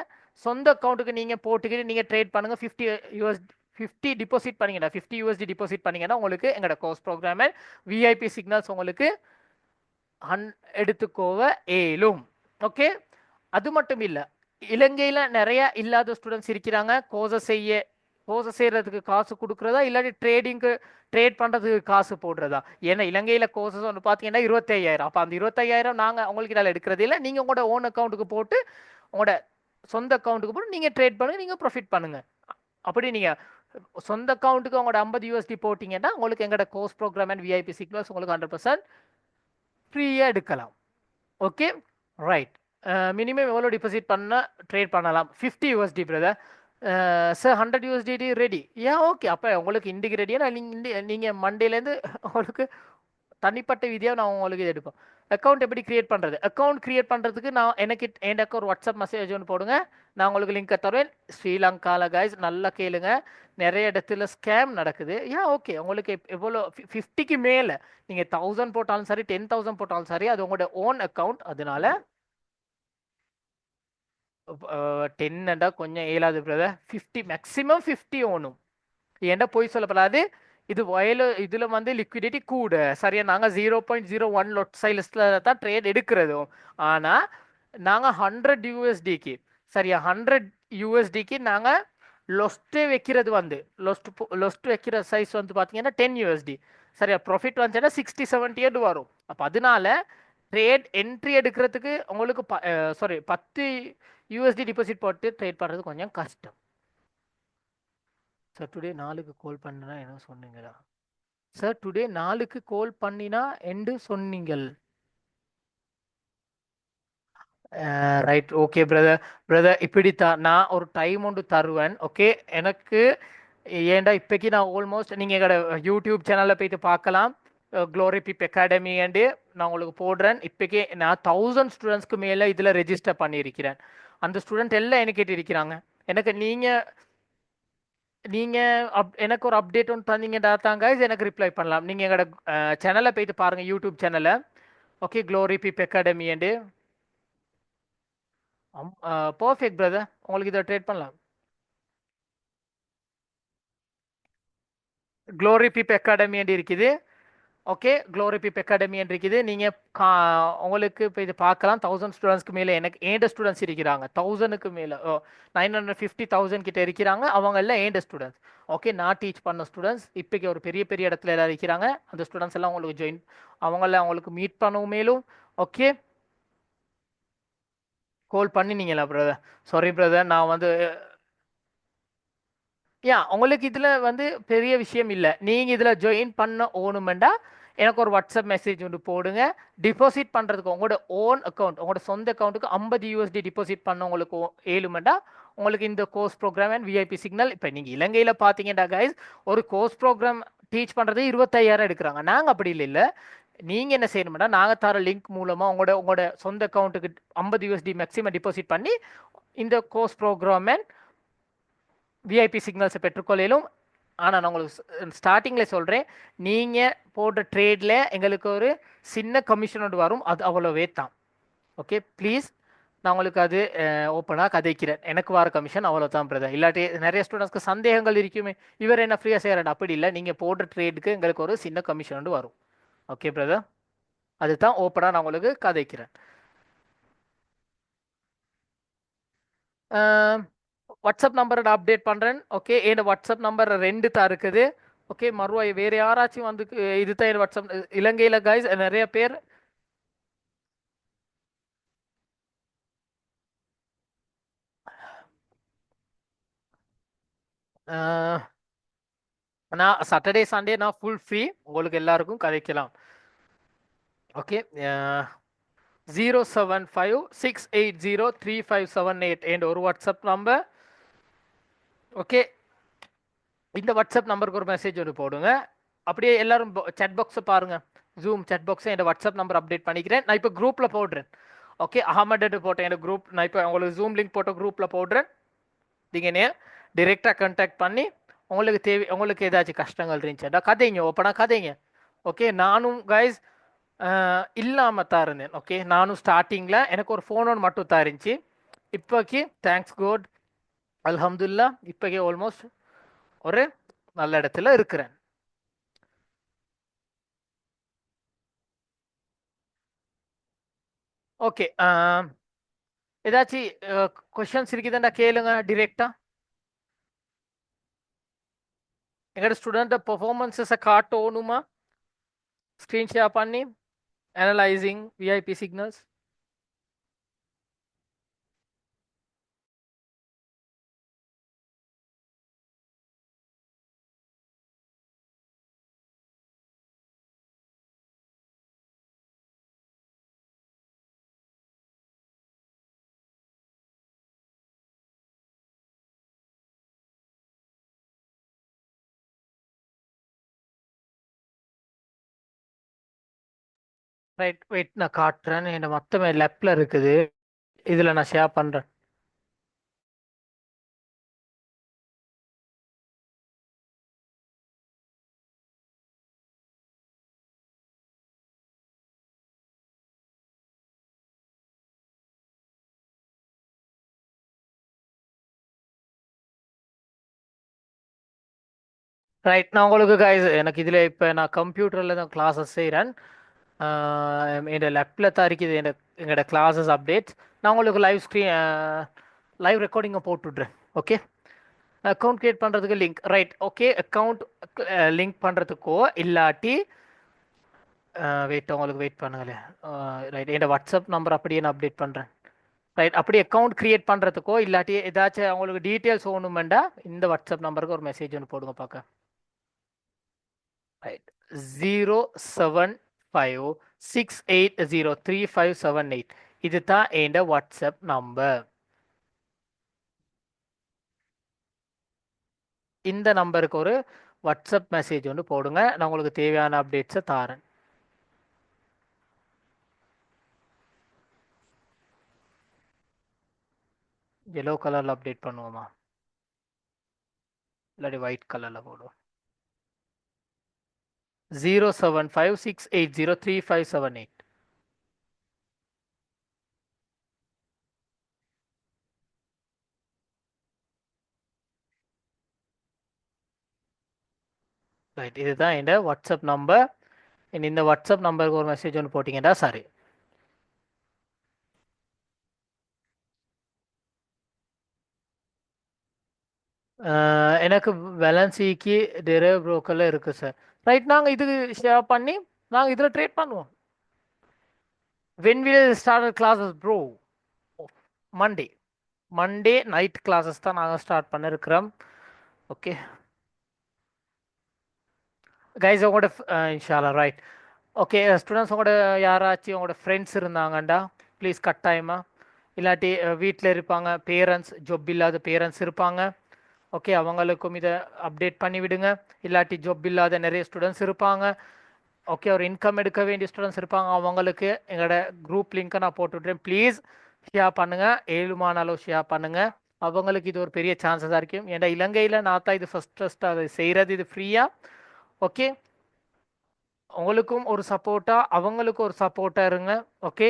சொந்த அக்கௌண்ட்டுக்கு நீங்கள் போட்டுக்கிட்டு நீங்கள் ட்ரேட் பண்ணுங்கள். 50 டிபாசிட் பண்ணீங்கன்னா 50 USD டிபாசிட் பண்ணீங்கன்னா உங்களுக்கு எங்களோட கோர்ஸ் ப்ரோக்ராம் விஐபி சிக்னல்ஸ் உங்களுக்கு எடுத்துக்கோவ ஏலும். ஓகே, அது மட்டும் இல்லை, இலங்கையில் நிறைய இல்லாத ஸ்டூடெண்ட்ஸ் இருக்கிறாங்க. கோர்ஸை செய்யறதுக்கு காசு கொடுக்குறதா இல்லாட்டி ட்ரேட் பண்ணுறதுக்கு காசு போடுறதா. ஏன்னா இலங்கையில் கோர்சஸ் ஒன்று பார்த்தீங்கன்னா 25,000. அப்போ அந்த 25,000 நாங்கள் உங்களுக்கு இதில் எடுக்கிறது இல்லை. நீங்கள் உங்களோட ஓன் அக்கௌண்ட்டுக்கு போட்டு உங்களோட சொந்த அக்கௌண்ட்டுக்கு போட்டு நீங்கள் ட்ரேட் பண்ணுங்க, நீங்கள் ப்ராஃபிட் பண்ணுங்க. அப்படி நீங்கள் சொந்த அக்கௌண்ட்டுக்கு உங்களோட 50 USD போட்டிங்கன்னா உங்களுக்கு எங்களோட course program and VIP signals உங்களுக்கு 100% ஃப்ரீயாக எடுக்கலாம். Okay, right. மினிமம் எவ்வளோ டிபாசிட் பண்ணால் ட்ரேட் பண்ணலாம்? 50 USD பிரதர். சார் 100 USD ரெடி? ஏன் ஓகே, அப்போ உங்களுக்கு இன்றைக்கு ரெடியாக நீங்கள் மண்டேலேருந்து உங்களுக்கு தனிப்பட்ட விதியாக நான் உங்களுக்கு இது எடுப்போம். அக்கௌண்ட் எப்படி கிரியேட் பண்ணுறது? அக்கௌண்ட் கிரியேட் பண்ணுறதுக்கு நான் எனக்கு ஒரு வாட்ஸ்அப் மெசேஜ் ஒன்று போடுங்க, நான் உங்களுக்கு லிங்க்கை தருவேன். ஸ்ரீலங்காவில் கைஸ் நல்லா கேளுங்க, நிறைய இடத்துல ஸ்கேம் நடக்குது. ஏன் ஓகே, உங்களுக்கு எவ்வளோ 50க்கு மேலே நீங்கள் 1000 போட்டாலும் சரி 10,000 போட்டாலும் சரி அது உங்களோட ஓன் அக்கௌண்ட். அதனால 10 கொஞ்சம் ஏழாது பிரதர். 50 மேக்ஸிமம் 50 ஓணும். ஏன்டா போய் சொல்லப்படாது. இது இதில் வந்து லிக்விடிட்டி கூட சரியா. நாங்கள் 0.01 லொட் சைலஸில் தான் ட்ரேட் எடுக்கிறதும். ஆனால் நாங்கள் 100 USDக்கு சரியா 100 USDக்கு நாங்கள் லொஸ்ட்டு வைக்கிறது வந்து லொஸ்ட் வைக்கிற சைஸ் வந்து பார்த்தீங்கன்னா 10 USD சரியா. ப்ராஃபிட் வந்துச்சுன்னா 60-70 வரும். அப்போ அதனால ட்ரேட் என்ட்ரி எடுக்கிறதுக்கு உங்களுக்கு 10 USD டிபாசிட் போட்டு ட்ரேட் பண்ணுறது கொஞ்சம் கஷ்டம். சார் டுடே 4க்கு கால் பண்ணினா என்ன சொன்னீங்களா? சார் டுடே 4க்கு கால் பண்ணினா என்று சொன்னீங்கள். Right, okay brother. பிரதர் இப்படித்தான் நான் ஒரு டைம் ஒன்று தருவேன். ஓகே, எனக்கு ஏன்டா இப்போக்கி நான் ஆல்மோஸ்ட் நீங்கள் எங்களோட யூடியூப் சேனலில் போயிட்டு பார்க்கலாம். க்ளோரி பிப் அகாடமி அண்டு நான் உங்களுக்கு போடுறேன். இப்போக்கி நான் 1000 ஸ்டூடெண்ட்ஸ்க்கு மேலே இதில் ரெஜிஸ்டர் பண்ணியிருக்கிறேன். அந்த ஸ்டூடெண்ட் எல்லாம் என்ன கேட்டிருக்கிறாங்க, எனக்கு நீங்கள் எனக்கு ஒரு அப்டேட் ஒன்று தந்தீங்கன்னா தாங்க எனக்கு ரிப்ளை பண்ணலாம். நீங்கள் எங்களோட சேனலை போயிட்டு பாருங்கள், யூடியூப் சேனலை. ஓகே, க்ளோரி பிப் அகாடமி அண்டு பர்ஃபெக்ட் பிரதர், உங்களுக்கு இதை ட்ரேட் பண்ணலாம். க்ளோரி பிப் அகாடமி என்று இருக்குது. ஓகே, க்ளோரி பிப் அகாடமி என்று இருக்குது. நீங்கள் உங்களுக்கு இப்போ இது பார்க்கலாம். 1000 ஸ்டூடெண்ட்ஸ்க்கு மேலே எனக்கு ஏண்ட ஸ்டூடெண்ட்ஸ் இருக்கிறாங்க. 1000க்கு மேலே 950,000 கிட்ட இருக்கிறாங்க. அவங்க எல்லாம் ஏண்ட ஸ்டூடெண்ட்ஸ். ஓகே, நான் டீச் பண்ண ஸ்டூடெண்ட்ஸ் இப்போக்கி ஒரு பெரிய பெரிய இடத்துல எல்லாம் இருக்கிறாங்க. அந்த ஸ்டூடெண்ட்ஸ் எல்லாம் உங்களுக்கு அவங்களுக்கு மீட் பண்ணவும் மேலும். ஓகே, கால் பண்ணினீங்களா பிரதர்? சாரி பிரதர், நான் வந்து உங்களுக்கு இதில் வந்து பெரிய விஷயம் இல்லை. நீங்கள் இதில் ஜாயின் பண்ண ஓணுமெண்டா எனக்கு ஒரு வாட்ஸ்அப் மெசேஜ் ஒன்று போடுங்க. டிபாசிட் பண்ணுறதுக்கு உங்களோட ஓன் அக்கௌண்ட் உங்களோட சொந்த அக்கௌண்ட்டுக்கு 50 USD டிபாசிட் பண்ண உங்களுக்கு ஏழுமெண்டா உங்களுக்கு இந்த course program and VIP signal. இப்போ நீங்கள் இலங்கையில் பார்த்தீங்கன்னா கைஸ் ஒரு கோர்ஸ் ப்ரோக்ராம் டீச் பண்ணுறது 25,000 எடுக்கிறாங்க. நாங்கள் அப்படி இல்லை. நீங்கள் என்ன செய்யணுமெண்டா நாங்கள் தர லிங்க் மூலமாக உங்களோட சொந்த அக்கௌண்ட்டுக்கு 50 USD மேக்ஸிமம் டிபாசிட் பண்ணி இந்த கோர்ஸ் ப்ரோக்ராம் அண்ட் விஐபி சிக்னல்ஸை பெற்றுக்கொள்ளும். ஆனால் நான் உங்களுக்கு ஸ்டார்டிங்கில் சொல்கிறேன், நீங்கள் போடுற ட்ரேடில் எங்களுக்கு ஒரு சின்ன கமிஷன் ஒன்று வரும். அது அவ்வளோவே தான். ஓகே, ப்ளீஸ் நான் உங்களுக்கு அது ஓப்பனாக கதைக்கிறேன். எனக்கு வர கமிஷன் அவ்வளோ தான் பிரதர். இல்லாட்டி நிறைய ஸ்டூடெண்ட்ஸ்க்கு சந்தேகங்கள் இருக்குமே, இவர் என்ன ஃப்ரீயாக செய்கிறாரு. அப்படி இல்லை, நீங்கள் போடுற ட்ரேடுக்கு எங்களுக்கு ஒரு சின்ன கமிஷன் ஒன்று வரும். ஓகே பிரதர், அதுதான் ஓப்பனாக நான் உங்களுக்கு கதைக்கிறேன். வாட்ஸ்அப் நம்பரை நான் அப்டேட் பண்ணுறேன். ஓகே, என் வாட்ஸ்அப் நம்பர் 2 தான் இருக்குது. ஓகே, மறுவாய் வேறு யாராச்சும் வந்து இது தான் என் வாட்ஸ்அப். இலங்கையில் கைஸ் நிறைய பேர் அஹ், நான் சாட்டர்டே சண்டே நான் ஃபுல் ஃப்ரீ, உங்களுக்கு எல்லாருக்கும் கதைக்கலாம். ஓகே, 075680357 என்ற ஒரு வாட்ஸ்அப் நம்பர். ஓகே, இந்த வாட்ஸ்அப் நம்பருக்கு ஒரு மெசேஜ் ஒன்று போடுங்க. அப்படியே எல்லாரும் chat பாக்ஸை பாருங்க. ஜூம் chat பாக்ஸை என் வாட்ஸ்அப் நம்பர் அப்டேட் பண்ணிக்கிறேன். நான் இப்போ குரூப்பில் போடுறேன். ஓகே, அகமது போட்டேன் என் குரூப். நான் இப்போ உங்களுக்கு ஜூம் லிங்க் போட்ட குரூப்பில் போடுறேன். நீங்கள் என்ன டிரெக்டாக கான்டாக்ட் பண்ணி உங்களுக்கு உங்களுக்கு ஏதாச்சும் கஷ்டங்கள் இருந்துச்சுன்னா கதைங்க, ஓப்பனாக கதைங்க. ஓகே, நானும் கைஸ் இல்லாமல் தான் இருந்தேன். ஓகே, நானும் ஸ்டார்டிங்கில் எனக்கு ஒரு ஃபோன் ஒன்று மட்டும் தான் இருந்துச்சு. இப்போக்கி தேங்க்ஸ் கோட் அல்ஹம்துலில்லா இப்போக்கே ஆல்மோஸ்ட் ஒரு நல்ல இடத்துல இருக்கிறேன். ஓகே, ஏதாச்சும் கொஷின்ஸ் இருக்குதுண்டா கேளுங்க டிரெக்டா. எங்களோட ஸ்டூடெண்ட் பெர்ஃபார்மன்ஸஸை காட்டணுமா ஸ்க்ரீன் ஷேர் பண்ணி analysing VIP signals. Right, wait நான் காட்டுறேன். என் மொத்தமே லெப்ல இருக்குது. இதில் நான் ஷேர் பண்ணுறேன். ரைட், நான் உங்களுக்கு கைஸ் எனக்கு இதில் இப்போ நான் கம்ப்யூட்டரில் தான் கிளாஸஸ் செய்கிறேன். என்னோட லெப்டில் தான் இருக்குது எங்களோட கிளாஸஸ் அப்டேட்ஸ். நான் உங்களுக்கு லைவ் ரெக்கார்டிங்கை போட்டுவிட்றேன். ஓகே, அக்கௌண்ட் கிரியேட் பண்ணுறதுக்கு link. Right, okay, account link பண்ணுறதுக்கோ இல்லாட்டி வெயிட் உங்களுக்கு வெயிட் பண்ணுங்களேன். ரைட், என்னோட வாட்ஸ்அப் நம்பர் அப்படியே நான் அப்டேட் பண்ணுறேன். ரைட், அப்படி அக்கௌண்ட் கிரியேட் பண்ணுறதுக்கோ இல்லாட்டி ஏதாச்சும் அவங்களுக்கு டீட்டெயில்ஸ் வேணுமெண்டா இந்த வாட்ஸ்அப் நம்பருக்கு ஒரு மெசேஜ் ஒன்று போடுங்க பார்க்க. ரைட், 075680357 இது தான் என் வாட்ஸ்அப் நம்பர். இந்த நம்பருக்கு ஒரு வாட்ஸ்அப் மெசேஜ் ஒன்று போடுங்க. நான் உங்களுக்கு தேவையான அப்டேட்ஸை தாரேன். எல்லோ கலரில் அப்டேட் பண்ணுவோமா இல்லாட்டி ஒயிட் கலரில் போடுவோம். 075680357. ரைட், இதுதான் என் வாட்ஸ்அப் நம்பர். இந்த வாட்ஸ்அப் நம்பருக்கு ஒரு மெசேஜ் ஒன்று போட்டிங்கடா சாரி. எனக்கு வேலன்சிக்கு டெரேவ் ப்ரோக்கரில் இருக்குது சார். ரைட், நாங்கள் இது ஷேர் பண்ணி நாங்கள் இதில் ட்ரேட் பண்ணுவோம். When will start classes bro? Monday. Monday night classes தான் நாங்கள் ஸ்டார்ட் பண்ணிருக்கிறோம். ஓகே கைஸ், உங்களோட இன்ஷால்லா. ரைட், ஓகே ஸ்டூடெண்ட்ஸ், உங்களோட யாராச்சும் உங்களோட ஃப்ரெண்ட்ஸ் இருந்தாங்கண்டா ப்ளீஸ் கட்டாயமா, இல்லாட்டி வீட்டில் இருப்பாங்க பேரண்ட்ஸ், ஜொப் இல்லாத பேரண்ட்ஸ் இருப்பாங்க. ஓகே, அவங்களுக்கும் இதை அப்டேட் பண்ணி விடுங்க. இல்லாட்டி ஜொப் இல்லாத நிறைய ஸ்டூடெண்ட்ஸ் இருப்பாங்க. ஓகே, ஒரு இன்கம் எடுக்க வேண்டிய ஸ்டூடெண்ட்ஸ் இருப்பாங்க. அவங்களுக்கு எங்களோட குரூப் லிங்க்கை நான் போட்டுவிட்றேன். ப்ளீஸ் ஷேர் பண்ணுங்கள், ஏழுமான அளவு ஷேர் பண்ணுங்கள். அவங்களுக்கு இது ஒரு பெரிய சான்சஸாக இருக்கும். ஏன்னா இலங்கையில் நான் தான் இது ஃபஸ்ட்டு அதை செய்கிறது, இது ஃப்ரீயாக. ஓகே, உங்களுக்கும் ஒரு சப்போர்ட்டாக அவங்களுக்கும் ஒரு சப்போர்ட்டாக இருங்க. Okay,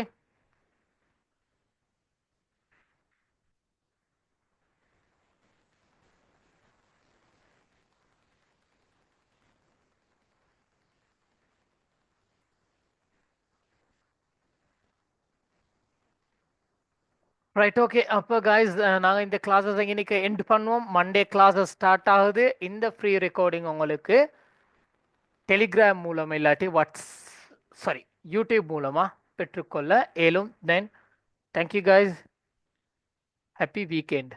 right okay. அப்போ கைஸ் நாங்கள் இந்த கிளாஸஸ் இன்னைக்கு எண்ட் பண்ணுவோம். மண்டே கிளாஸஸ் ஸ்டார்ட் ஆகுது. இந்த ஃப்ரீ ரெக்கார்டிங் உங்களுக்கு டெலிகிராம் மூலம் இல்லாட்டி சாரி யூடியூப் மூலமாக பெற்றுக்கொள்ள இயலும். தென் தேங்க்யூ கைஸ். Happy weekend.